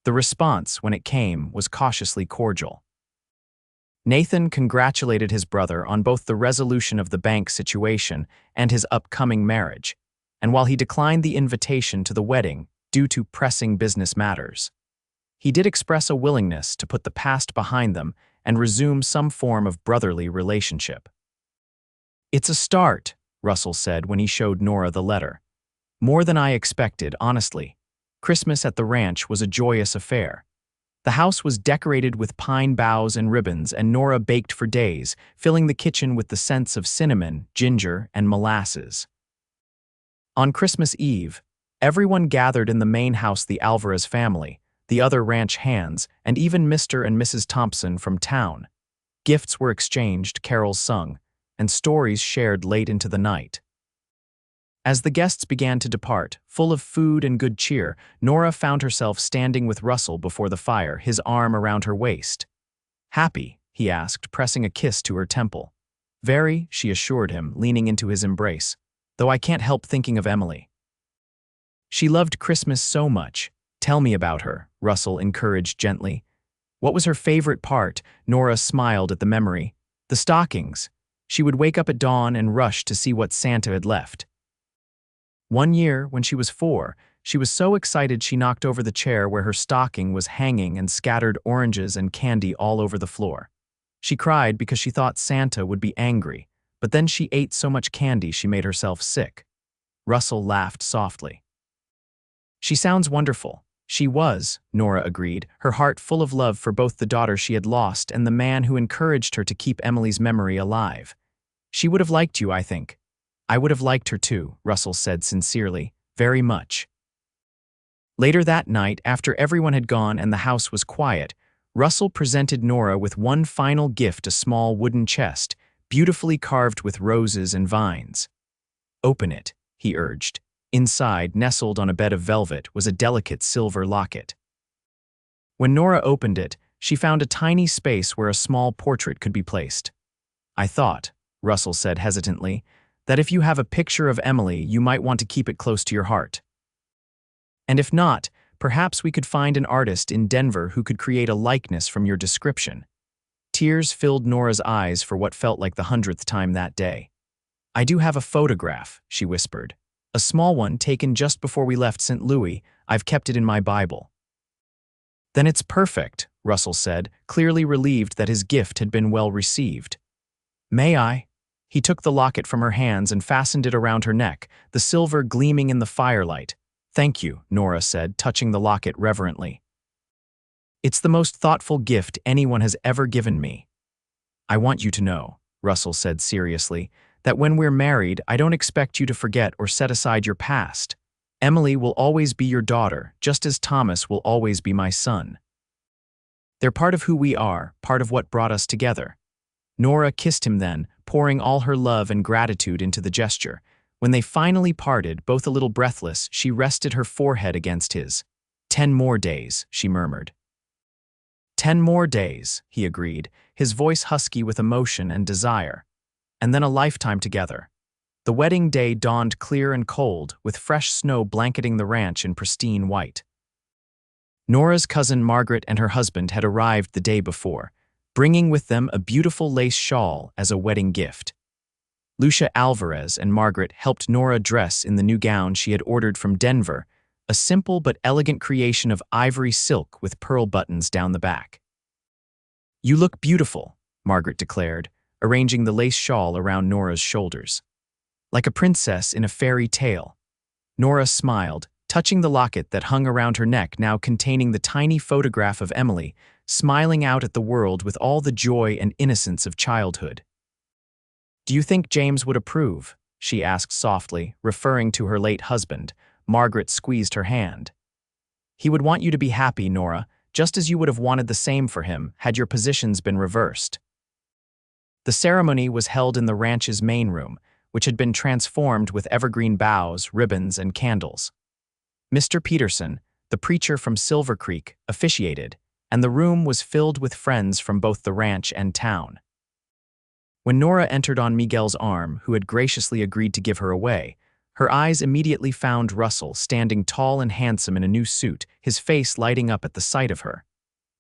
The response, when it came, was cautiously cordial. Nathan congratulated his brother on both the resolution of the bank situation and his upcoming marriage, and while he declined the invitation to the wedding due to pressing business matters, he did express a willingness to put the past behind them and resume some form of brotherly relationship. "It's a start," Russell said when he showed Nora the letter. "More than I expected, honestly. Christmas at the ranch was a joyous affair. The house was decorated with pine boughs and ribbons, and Nora baked for days, filling the kitchen with the scents of cinnamon, ginger, and molasses. On Christmas Eve, everyone gathered in the main house: the Alvarez family, the other ranch hands, and even Mr. and Mrs. Thompson from town. Gifts were exchanged, carols sung, and stories shared late into the night. As the guests began to depart, full of food and good cheer, Nora found herself standing with Russell before the fire, his arm around her waist. "Happy?" he asked, pressing a kiss to her temple. "Very," she assured him, leaning into his embrace, "though I can't help thinking of Emily. She loved Christmas so much. Tell me about her," Russell encouraged gently. "What was her favorite part?" Nora smiled at the memory. "The stockings. She would wake up at dawn and rush to see what Santa had left. One year, when she was 4, she was so excited she knocked over the chair where her stocking was hanging and scattered oranges and candy all over the floor. She cried because she thought Santa would be angry, but then she ate so much candy she made herself sick." Russell laughed softly. "She sounds wonderful." "She was," Nora agreed, her heart full of love for both the daughter she had lost and the man who encouraged her to keep Emily's memory alive. "She would have liked you, I think." "I would have liked her too," Russell said sincerely, "very much." Later that night, after everyone had gone and the house was quiet, Russell presented Nora with one final gift: a small wooden chest, beautifully carved with roses and vines. "Open it," he urged. Inside, nestled on a bed of velvet, was a delicate silver locket. When Nora opened it, she found a tiny space where a small portrait could be placed. "I thought," Russell said hesitantly, "that if you have a picture of Emily, you might want to keep it close to your heart. And if not, perhaps we could find an artist in Denver who could create a likeness from your description." Tears filled Nora's eyes for what felt like the 100th time that day. "I do have a photograph," she whispered. "A small one taken just before we left St. Louis. I've kept it in my Bible." "Then it's perfect," Russell said, clearly relieved that his gift had been well received. "May I?" He took the locket from her hands and fastened it around her neck, the silver gleaming in the firelight. "Thank you," Nora said, touching the locket reverently. "It's the most thoughtful gift anyone has ever given me. I want you to know," Russell said seriously, "that when we're married, I don't expect you to forget or set aside your past. Emily will always be your daughter, just as Thomas will always be my son. They're part of who we are, part of what brought us together." Nora kissed him then, pouring all her love and gratitude into the gesture. When they finally parted, both a little breathless, she rested her forehead against his. 10 more days," she murmured. 10 more days," he agreed, his voice husky with emotion and desire. "And then a lifetime together." The wedding day dawned clear and cold, with fresh snow blanketing the ranch in pristine white. Nora's cousin Margaret and her husband had arrived the day before, bringing with them a beautiful lace shawl as a wedding gift. Lucia Alvarez and Margaret helped Nora dress in the new gown she had ordered from Denver, a simple but elegant creation of ivory silk with pearl buttons down the back. "You look beautiful," Margaret declared, arranging the lace shawl around Nora's shoulders. "Like a princess in a fairy tale." Nora smiled, touching the locket that hung around her neck, now containing the tiny photograph of Emily, smiling out at the world with all the joy and innocence of childhood. "Do you think James would approve?" she asked softly, referring to her late husband. Margaret squeezed her hand. "He would want you to be happy, Nora, just as you would have wanted the same for him had your positions been reversed." The ceremony was held in the ranch's main room, which had been transformed with evergreen boughs, ribbons, and candles. Mr. Peterson, The preacher from Silver Creek officiated, and the room was filled with friends from both the ranch and town. When Nora entered on Miguel's arm, who had graciously agreed to give her away, her eyes immediately found Russell standing tall and handsome in a new suit, his face lighting up at the sight of her.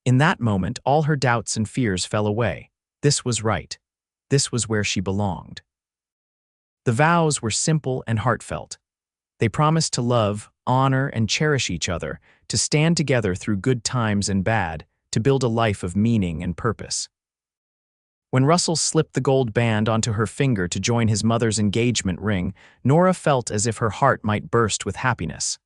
In that moment, all her doubts and fears fell away. This was right. This was where she belonged. The vows were simple and heartfelt. They promised to love, honor, and cherish each other, to stand together through good times and bad, to build a life of meaning and purpose. When Russell slipped the gold band onto her finger to join his mother's engagement ring, Nora felt as if her heart might burst with happiness.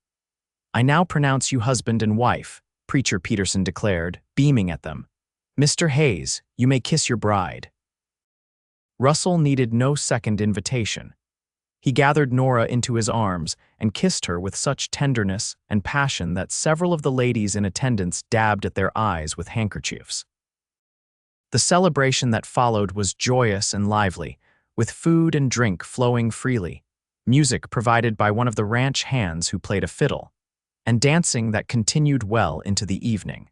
"I now pronounce you husband and wife," Preacher Peterson declared, beaming at them. "Mr. Hayes, you may kiss your bride." Russell needed no second invitation. He gathered Nora into his arms and kissed her with such tenderness and passion that several of the ladies in attendance dabbed at their eyes with handkerchiefs. The celebration that followed was joyous and lively, with food and drink flowing freely, music provided by one of the ranch hands who played a fiddle, and dancing that continued well into the evening.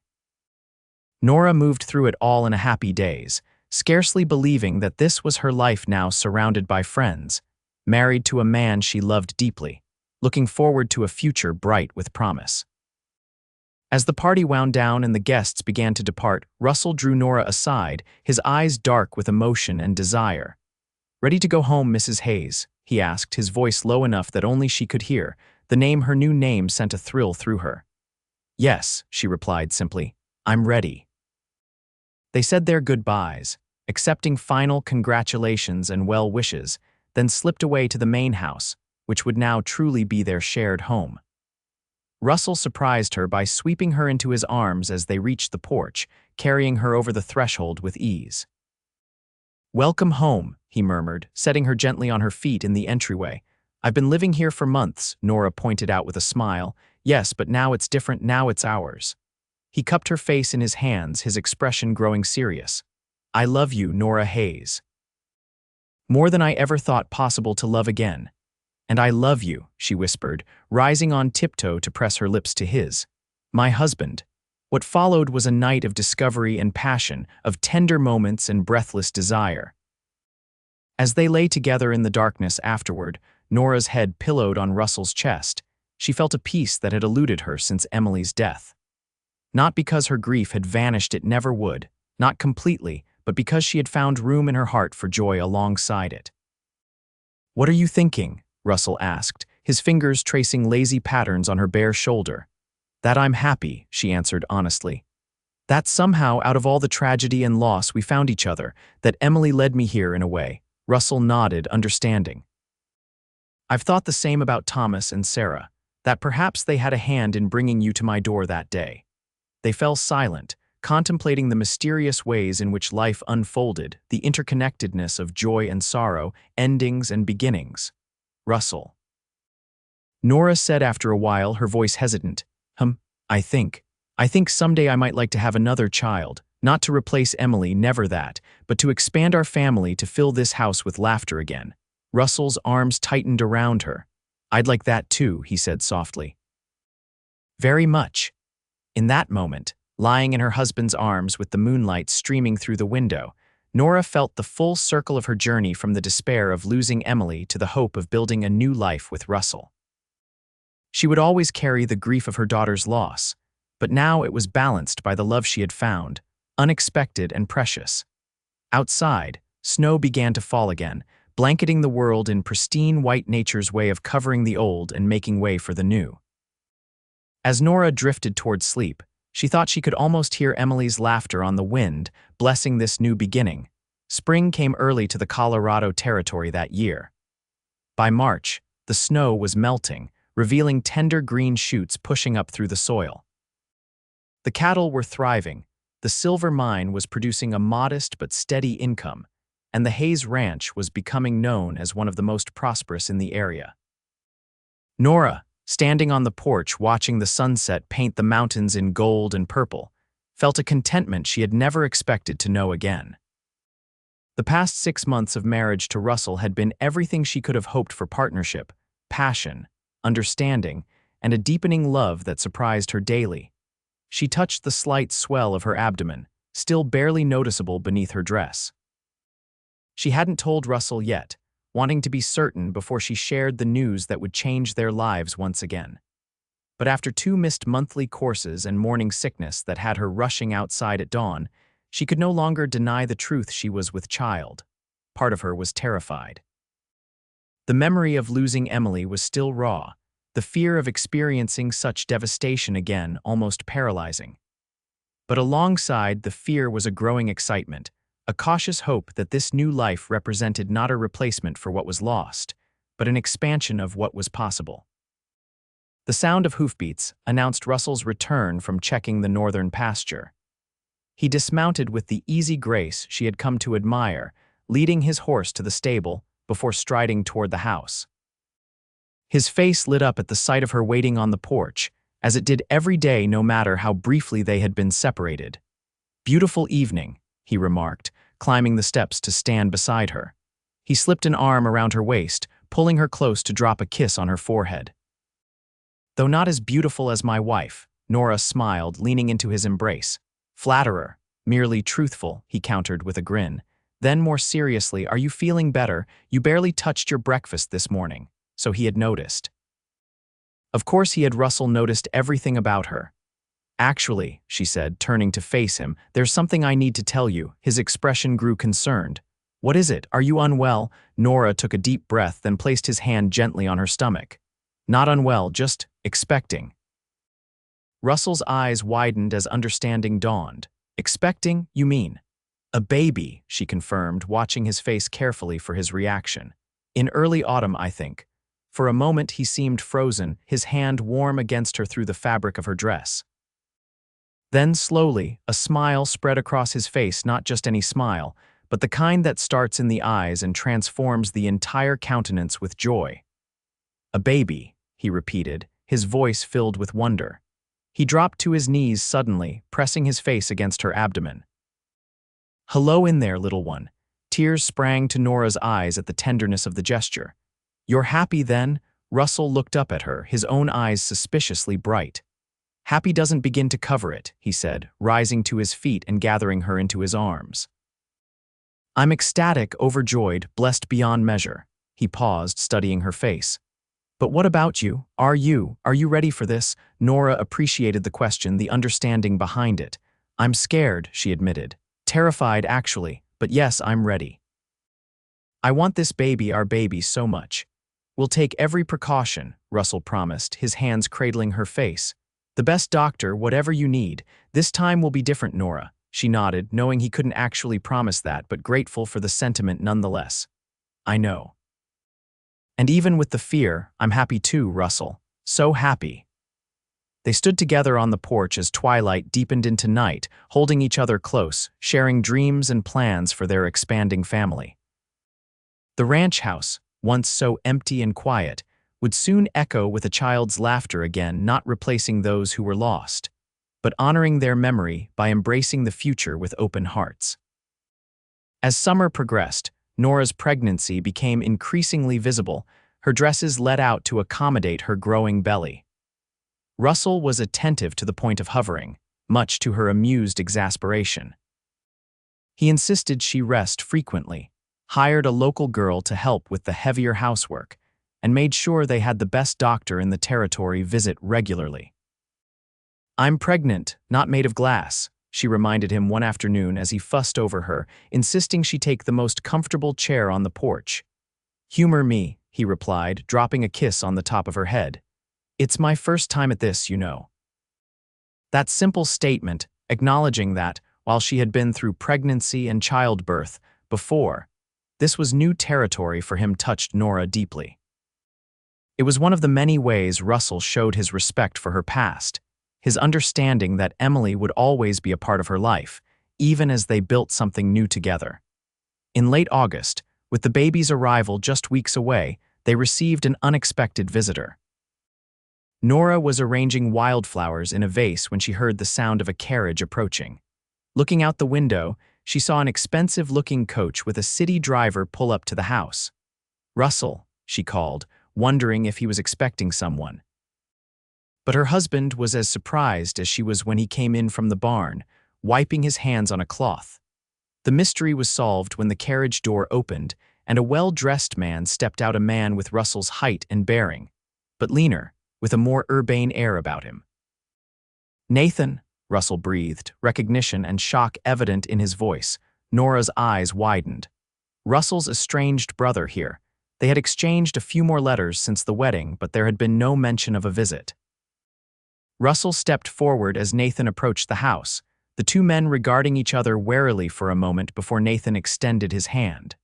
Nora moved through it all in a happy daze, scarcely believing that this was her life now, surrounded by friends, married to a man she loved deeply, looking forward to a future bright with promise. As the party wound down and the guests began to depart, Russell drew Nora aside, his eyes dark with emotion and desire. "Ready to go home, Mrs. Hayes?" he asked, his voice low enough that only she could hear. The name, her new name, sent a thrill through her. "Yes," she replied simply. "I'm ready." They said their goodbyes, accepting final congratulations and well wishes, then slipped away to the main house, which would now truly be their shared home. Russell surprised her by sweeping her into his arms as they reached the porch, carrying her over the threshold with ease. "Welcome home," he murmured, setting her gently on her feet in the entryway. "I've been living here for months," Nora pointed out with a smile. "Yes, but now it's different, now it's ours." He cupped her face in his hands, his expression growing serious. "I love you, Nora Hayes. More than I ever thought possible to love again. And I love you," she whispered, rising on tiptoe to press her lips to his. "My husband." What followed was a night of discovery and passion, of tender moments and breathless desire. As they lay together in the darkness afterward, Nora's head pillowed on Russell's chest, she felt a peace that had eluded her since Emily's death. Not because her grief had vanished, it never would, not completely, but because she had found room in her heart for joy alongside it. "What are you thinking?" Russell asked, his fingers tracing lazy patterns on her bare shoulder. "That I'm happy," she answered honestly. "That somehow, out of all the tragedy and loss, we found each other, that Emily led me here in a way." Russell nodded, understanding. "I've thought the same about Thomas and Sarah, that perhaps they had a hand in bringing you to my door that day." They fell silent, contemplating the mysterious ways in which life unfolded, the interconnectedness of joy and sorrow, endings and beginnings. "Russell," Nora said after a while, her voice hesitant. I think someday I might like to have another child, not to replace Emily, never that, but to expand our family, to fill this house with laughter again." Russell's arms tightened around her. "I'd like that too," he said softly. "Very much." In that moment, lying in her husband's arms with the moonlight streaming through the window, Nora felt the full circle of her journey, from the despair of losing Emily to the hope of building a new life with Russell. She would always carry the grief of her daughter's loss, but now it was balanced by the love she had found, unexpected and precious. Outside, snow began to fall again, blanketing the world in pristine white, nature's way of covering the old and making way for the new. As Nora drifted toward sleep, she thought she could almost hear Emily's laughter on the wind, blessing this new beginning. Spring came early to the Colorado Territory that year. By March, the snow was melting, revealing tender green shoots pushing up through the soil. The cattle were thriving, the silver mine was producing a modest but steady income, and the Hayes Ranch was becoming known as one of the most prosperous in the area. Nora, standing on the porch watching the sunset paint the mountains in gold and purple, felt a contentment she had never expected to know again. The past 6 months of marriage to Russell had been everything she could have hoped for: partnership, passion, understanding, and a deepening love that surprised her daily. She touched the slight swell of her abdomen, still barely noticeable beneath her dress. She hadn't told Russell yet, wanting to be certain before she shared the news that would change their lives once again. But after 2 missed monthly courses and morning sickness that had her rushing outside at dawn, she could no longer deny the truth she was with child. Part of her was terrified. The memory of losing Emily was still raw, the fear of experiencing such devastation again almost paralyzing. But alongside the fear was a growing excitement, a cautious hope that this new life represented not a replacement for what was lost, but an expansion of what was possible. The sound of hoofbeats announced Russell's return from checking the northern pasture. He dismounted with the easy grace she had come to admire, leading his horse to the stable before striding toward the house. His face lit up at the sight of her waiting on the porch, as it did every day no matter how briefly they had been separated. "Beautiful evening," he remarked, climbing the steps to stand beside her. He slipped an arm around her waist, pulling her close to drop a kiss on her forehead. "Though not as beautiful as my wife," Nora smiled, leaning into his embrace. "Flatterer, merely truthful," he countered with a grin. Then more seriously, "Are you feeling better? You barely touched your breakfast this morning." So he had noticed. Of course Russell noticed everything about her. "Actually," she said, turning to face him, "there's something I need to tell you." His expression grew concerned. "What is it? Are you unwell?" Nora took a deep breath, then placed his hand gently on her stomach. "Not unwell, just expecting." Russell's eyes widened as understanding dawned. "Expecting, you mean?" "A baby," she confirmed, watching his face carefully for his reaction. "In early autumn, I think." For a moment he seemed frozen, his hand warm against her through the fabric of her dress. Then slowly, a smile spread across his face, not just any smile, but the kind that starts in the eyes and transforms the entire countenance with joy. "A baby," he repeated, his voice filled with wonder. He dropped to his knees suddenly, pressing his face against her abdomen. "Hello in there, little one." Tears sprang to Nora's eyes at the tenderness of the gesture. "You're happy then?" Russell looked up at her, his own eyes suspiciously bright. "Happy doesn't begin to cover it," he said, rising to his feet and gathering her into his arms. "I'm ecstatic, overjoyed, blessed beyond measure." He paused, studying her face. "But what about you? Are you ready for this?" Nora appreciated the question, the understanding behind it. "I'm scared," she admitted. "Terrified, actually, but yes, I'm ready. I want this baby, our baby, so much." "We'll take every precaution," Russell promised, his hands cradling her face. "The best doctor, whatever you need. This time will be different, Nora." She nodded, knowing he couldn't actually promise that, but grateful for the sentiment nonetheless. "I know. And even with the fear, I'm happy too, Russell. So happy." They stood together on the porch as twilight deepened into night, holding each other close, sharing dreams and plans for their expanding family. The ranch house, once so empty and quiet, would soon echo with a child's laughter again, not replacing those who were lost, but honoring their memory by embracing the future with open hearts. As summer progressed, Nora's pregnancy became increasingly visible, her dresses let out to accommodate her growing belly. Russell was attentive to the point of hovering, much to her amused exasperation. He insisted she rest frequently, hired a local girl to help with the heavier housework, and made sure they had the best doctor in the territory visit regularly. "I'm pregnant, not made of glass," she reminded him one afternoon as he fussed over her, insisting she take the most comfortable chair on the porch. "Humor me," he replied, dropping a kiss on the top of her head. "It's my first time at this, you know." That simple statement, acknowledging that, while she had been through pregnancy and childbirth before, this was new territory for him, touched Nora deeply. It was one of the many ways Russell showed his respect for her past, his understanding that Emily would always be a part of her life, even as they built something new together. In late August, with the baby's arrival just weeks away, they received an unexpected visitor. Nora was arranging wildflowers in a vase when she heard the sound of a carriage approaching. Looking out the window, she saw an expensive-looking coach with a city driver pull up to the house. "Russell," she called, wondering if he was expecting someone. But her husband was as surprised as she was when he came in from the barn, wiping his hands on a cloth. The mystery was solved when the carriage door opened and a well-dressed man stepped out, a man with Russell's height and bearing, but leaner, with a more urbane air about him. "Nathan," Russell breathed, recognition and shock evident in his voice. Nora's eyes widened. Russell's estranged brother here. They had exchanged a few more letters since the wedding, but there had been no mention of a visit. Russell stepped forward as Nathan approached the house, the two men regarding each other warily for a moment before Nathan extended his hand.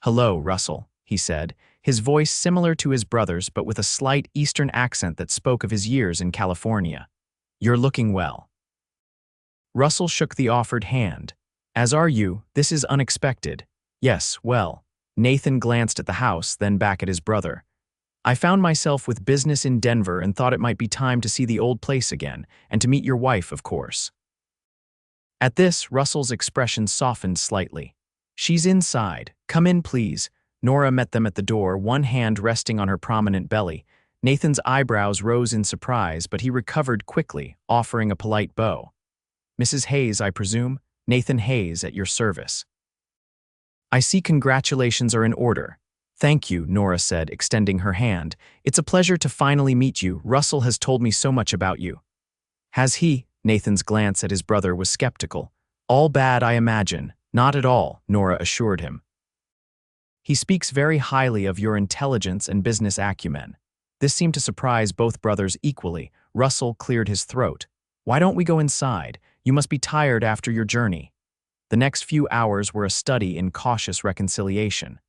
"Hello, Russell," he said, his voice similar to his brother's but with a slight Eastern accent that spoke of his years in California. "You're looking well." Russell shook the offered hand. "As are you. This is unexpected." "Yes, well." Nathan glanced at the house, then back at his brother. "I found myself with business in Denver and thought it might be time to see the old place again, and to meet your wife, of course." At this, Russell's expression softened slightly. "She's inside. Come in, please." Nora met them at the door, one hand resting on her prominent belly. Nathan's eyebrows rose in surprise, but he recovered quickly, offering a polite bow. "Mrs. Hayes, I presume?" "Nathan Hayes, at your service." "I see congratulations are in order." "Thank you," Nora said, extending her hand. "It's a pleasure to finally meet you. Russell has told me so much about you." "Has he?" Nathan's glance at his brother was skeptical. "All bad, I imagine." "Not at all," Nora assured him. "He speaks very highly of your intelligence and business acumen." This seemed to surprise both brothers equally. Russell cleared his throat. "Why don't we go inside? You must be tired after your journey." The next few hours were a study in cautious reconciliation.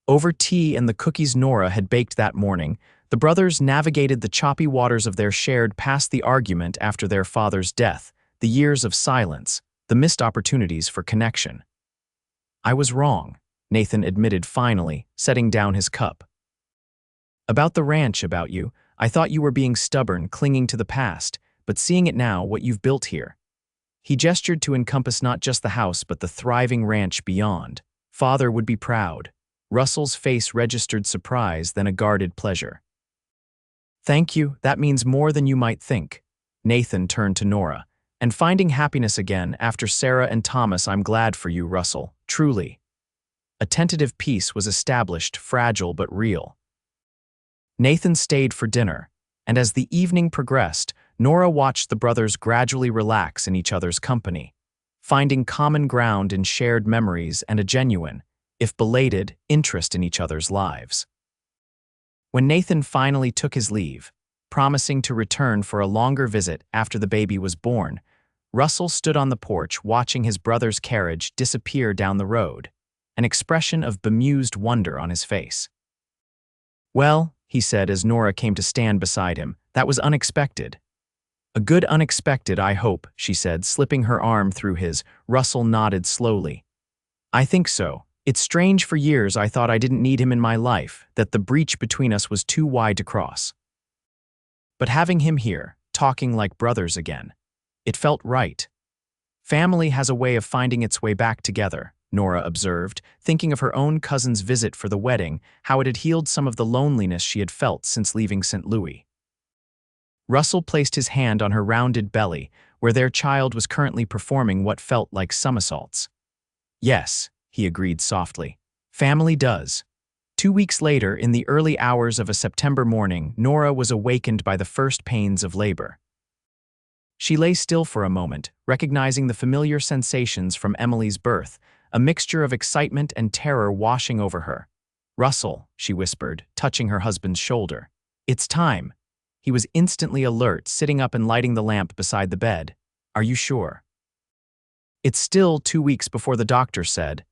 Over tea and the cookies Nora had baked that morning, the brothers navigated the choppy waters of their shared past, the argument after their father's death, the years of silence, the missed opportunities for connection. "I was wrong," Nathan admitted finally, setting down his cup. "About the ranch, about you. I thought you were being stubborn, clinging to the past, but seeing it now, what you've built here." He gestured to encompass not just the house but the thriving ranch beyond. "Father would be proud." Russell's face registered surprise, then a guarded pleasure. "Thank you, that means more than you might think." Nathan turned to Nora. "And finding happiness again after Sarah and Thomas, I'm glad for you, Russell, truly." A tentative peace was established, fragile but real. Nathan stayed for dinner, and as the evening progressed, Nora watched the brothers gradually relax in each other's company, finding common ground in shared memories and a genuine, if belated, interest in each other's lives. When Nathan finally took his leave, promising to return for a longer visit after the baby was born, Russell stood on the porch watching his brother's carriage disappear down the road, an expression of bemused wonder on his face. "Well," he said as Nora came to stand beside him, "that was unexpected." "A good unexpected, I hope," she said, slipping her arm through his. Russell nodded slowly. "I think so. It's strange, for years I thought I didn't need him in my life, that the breach between us was too wide to cross. But having him here, talking like brothers again, it felt right." "Family has a way of finding its way back together," Nora observed, thinking of her own cousin's visit for the wedding, how it had healed some of the loneliness she had felt since leaving St. Louis. Russell placed his hand on her rounded belly, where their child was currently performing what felt like somersaults. "Yes," he agreed softly. "Family does." 2 weeks later, in the early hours of a September morning, Nora was awakened by the first pains of labor. She lay still for a moment, recognizing the familiar sensations from Emily's birth, a mixture of excitement and terror washing over her. "Russell," she whispered, touching her husband's shoulder. "It's time." He was instantly alert, sitting up and lighting the lamp beside the bed. "Are you sure?" "It's still 2 weeks before the doctor said."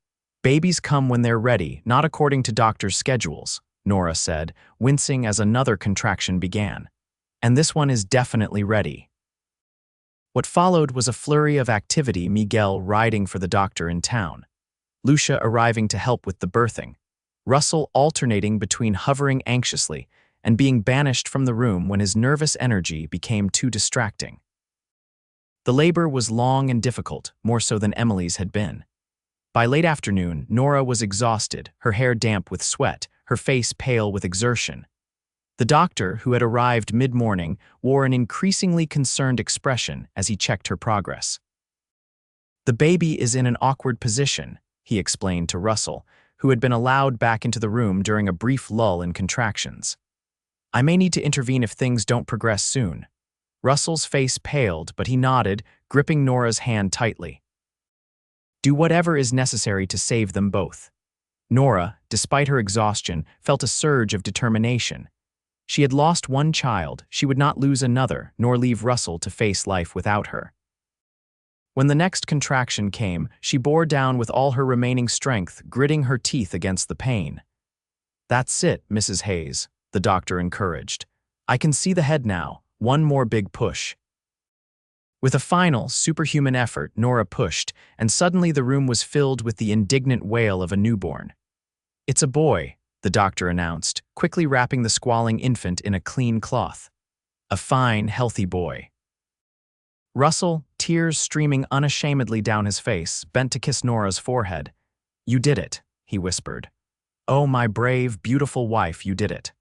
"Babies come when they're ready, not according to doctors' schedules," Nora said, wincing as another contraction began. "And this one is definitely ready." What followed was a flurry of activity, Miguel riding for the doctor in town, Lucia arriving to help with the birthing, Russell alternating between hovering anxiously and being banished from the room when his nervous energy became too distracting. The labor was long and difficult, more so than Emily's had been. By late afternoon, Nora was exhausted, her hair damp with sweat, her face pale with exertion. The doctor, who had arrived mid-morning, wore an increasingly concerned expression as he checked her progress. "The baby is in an awkward position," he explained to Russell, who had been allowed back into the room during a brief lull in contractions. "I may need to intervene if things don't progress soon." Russell's face paled, but he nodded, gripping Nora's hand tightly. "Do whatever is necessary to save them both." Nora, despite her exhaustion, felt a surge of determination. She had lost one child, she would not lose another, nor leave Russell to face life without her. When the next contraction came, she bore down with all her remaining strength, gritting her teeth against the pain. "That's it, Mrs. Hayes," the doctor encouraged. "I can see the head now. One more big push." With a final, superhuman effort, Nora pushed, and suddenly the room was filled with the indignant wail of a newborn. "It's a boy," the doctor announced, quickly wrapping the squalling infant in a clean cloth. "A fine, healthy boy." Russell, tears streaming unashamedly down his face, bent to kiss Nora's forehead. "You did it," he whispered. "Oh, my brave, beautiful wife, you did it."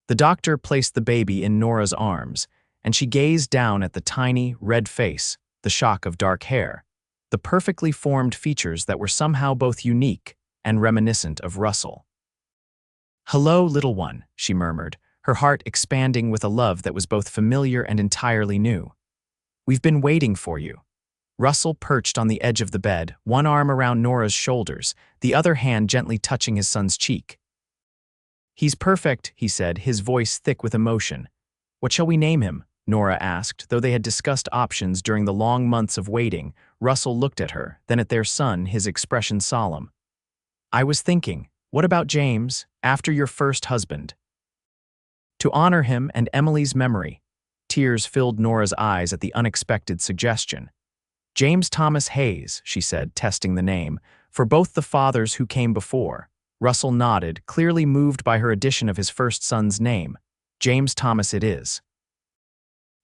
The doctor placed the baby in Nora's arms, and she gazed down at the tiny, red face, the shock of dark hair, the perfectly formed features that were somehow both unique and reminiscent of Russell. "Hello, little one," she murmured, her heart expanding with a love that was both familiar and entirely new. "We've been waiting for you." Russell perched on the edge of the bed, one arm around Nora's shoulders, the other hand gently touching his son's cheek. "He's perfect," he said, his voice thick with emotion. "What shall we name him?" Nora asked. Though they had discussed options during the long months of waiting, Russell looked at her, then at their son, his expression solemn. "I was thinking, what about James, after your first husband?" "To honor him and Emily's memory." Tears filled Nora's eyes at the unexpected suggestion. "James Thomas Hayes," she said, testing the name, "for both the fathers who came before." Russell nodded, clearly moved by her addition of his first son's name. "James Thomas it is."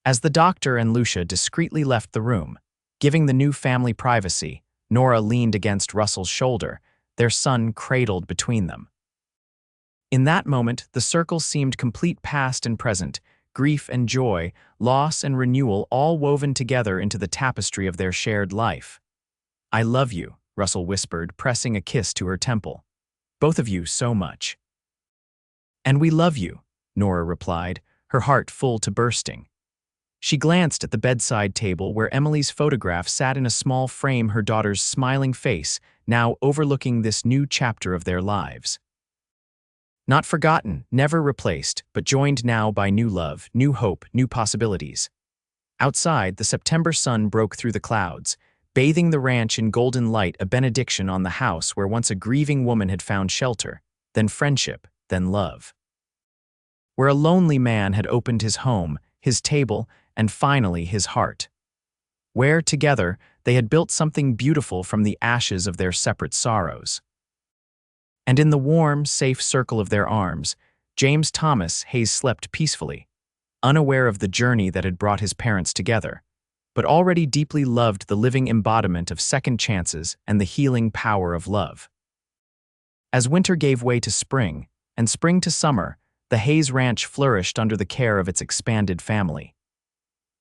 As the doctor and Lucia discreetly left the room, giving the new family privacy, Nora leaned against Russell's shoulder, their son cradled between them. In that moment, the circle seemed complete, past and present, grief and joy, loss and renewal, all woven together into the tapestry of their shared life. "I love you," Russell whispered, pressing a kiss to her temple. "Both of you so much." "And we love you," Nora replied, her heart full to bursting. She glanced at the bedside table where Emily's photograph sat in a small frame, her daughter's smiling face, now overlooking this new chapter of their lives. Not forgotten, never replaced, but joined now by new love, new hope, new possibilities. Outside, the September sun broke through the clouds, bathing the ranch in golden light, a benediction on the house where once a grieving woman had found shelter, then friendship, then love. Where a lonely man had opened his home, his table, and finally his heart. Where, together, they had built something beautiful from the ashes of their separate sorrows. And in the warm, safe circle of their arms, James Thomas Hayes slept peacefully, unaware of the journey that had brought his parents together, but already deeply loved the living embodiment of second chances and the healing power of love. As winter gave way to spring, and spring to summer, the Hayes Ranch flourished under the care of its expanded family.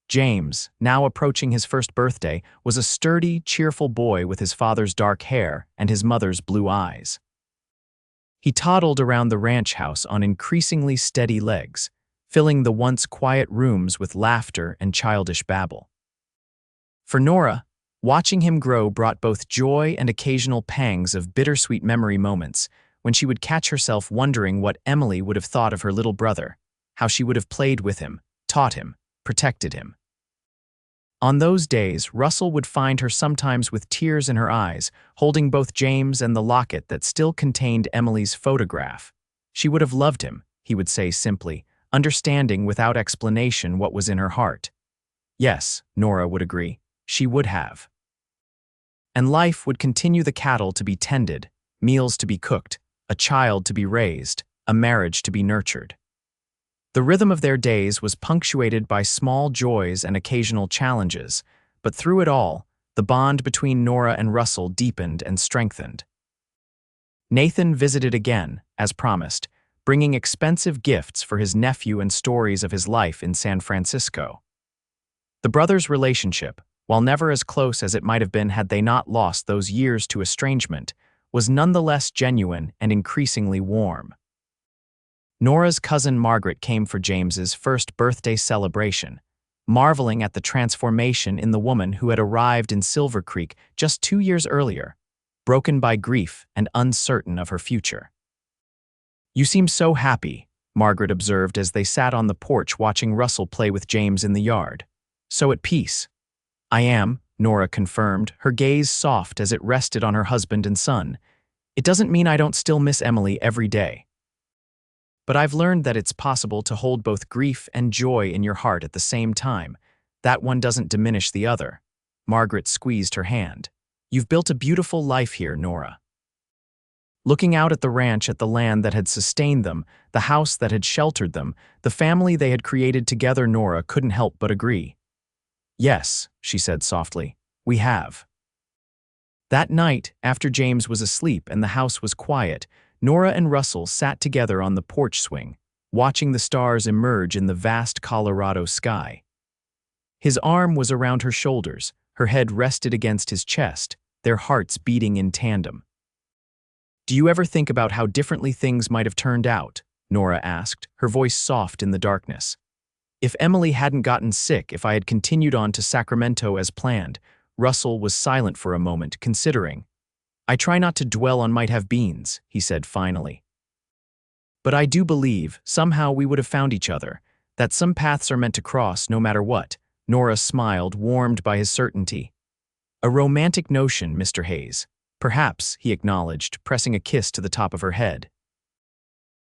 James, now approaching his first birthday, was a sturdy, cheerful boy with his father's dark hair and his mother's blue eyes. He toddled around the ranch house on increasingly steady legs, filling the once quiet rooms with laughter and childish babble. For Nora, watching him grow brought both joy and occasional pangs of bittersweet memory moments when she would catch herself wondering what Emily would have thought of her little brother, how she would have played with him, taught him, protected him. On those days, Russell would find her sometimes with tears in her eyes, holding both James and the locket that still contained Emily's photograph. She would have loved him, he would say simply, understanding without explanation what was in her heart. Yes, Nora would agree, she would have. And life would continue, the cattle to be tended, meals to be cooked, a child to be raised, a marriage to be nurtured. The rhythm of their days was punctuated by small joys and occasional challenges, but through it all, the bond between Nora and Russell deepened and strengthened. Nathan visited again, as promised, bringing expensive gifts for his nephew and stories of his life in San Francisco. The brothers' relationship, while never as close as it might have been had they not lost those years to estrangement, was nonetheless genuine and increasingly warm. Nora's cousin Margaret came for James's first birthday celebration, marveling at the transformation in the woman who had arrived in Silver Creek just 2 years earlier, broken by grief and uncertain of her future. "You seem so happy," Margaret observed as they sat on the porch watching Russell play with James in the yard. "So at peace." "I am," Nora confirmed, her gaze soft as it rested on her husband and son. "It doesn't mean I don't still miss Emily every day. But I've learned that it's possible to hold both grief and joy in your heart at the same time. That one doesn't diminish the other." Margaret squeezed her hand. "You've built a beautiful life here, Nora." Looking out at the ranch, at the land that had sustained them, the house that had sheltered them, the family they had created together, Nora couldn't help but agree. "Yes," she said softly, "we have." That night, after James was asleep and the house was quiet, Nora and Russell sat together on the porch swing, watching the stars emerge in the vast Colorado sky. His arm was around her shoulders, her head rested against his chest, their hearts beating in tandem. "Do you ever think about how differently things might have turned out?" Nora asked, her voice soft in the darkness. "If Emily hadn't gotten sick, if I had continued on to Sacramento as planned." Russell was silent for a moment, considering. "I try not to dwell on might have beens," he said finally. "But I do believe, somehow we would have found each other, that some paths are meant to cross no matter what." Nora smiled, warmed by his certainty. "A romantic notion, Mr. Hayes. Perhaps," he acknowledged, pressing a kiss to the top of her head.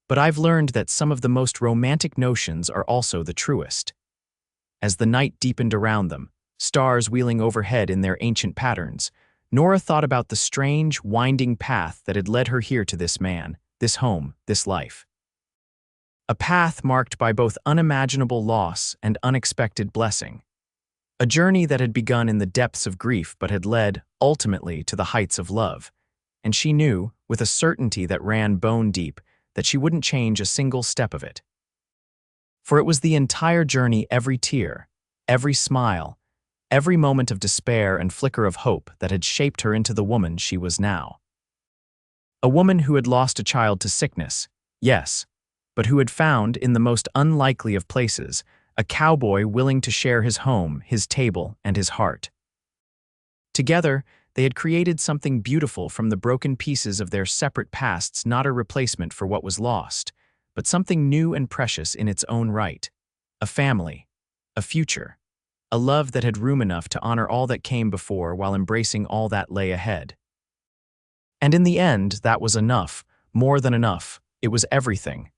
"But I've learned that some of the most romantic notions are also the truest." As the night deepened around them, stars wheeling overhead in their ancient patterns, Nora thought about the strange, winding path that had led her here to this man, this home, this life. A path marked by both unimaginable loss and unexpected blessing. A journey that had begun in the depths of grief but had led, ultimately, to the heights of love. And she knew, with a certainty that ran bone deep, that she wouldn't change a single step of it. For it was the entire journey, every tear, every smile, every moment of despair and flicker of hope that had shaped her into the woman she was now. A woman who had lost a child to sickness, yes, but who had found, in the most unlikely of places, a cowboy willing to share his home, his table, and his heart. Together, they had created something beautiful from the broken pieces of their separate pasts, not a replacement for what was lost, but something new and precious in its own right. A family, a future, a love that had room enough to honor all that came before while embracing all that lay ahead. And in the end, that was enough, more than enough. It was everything.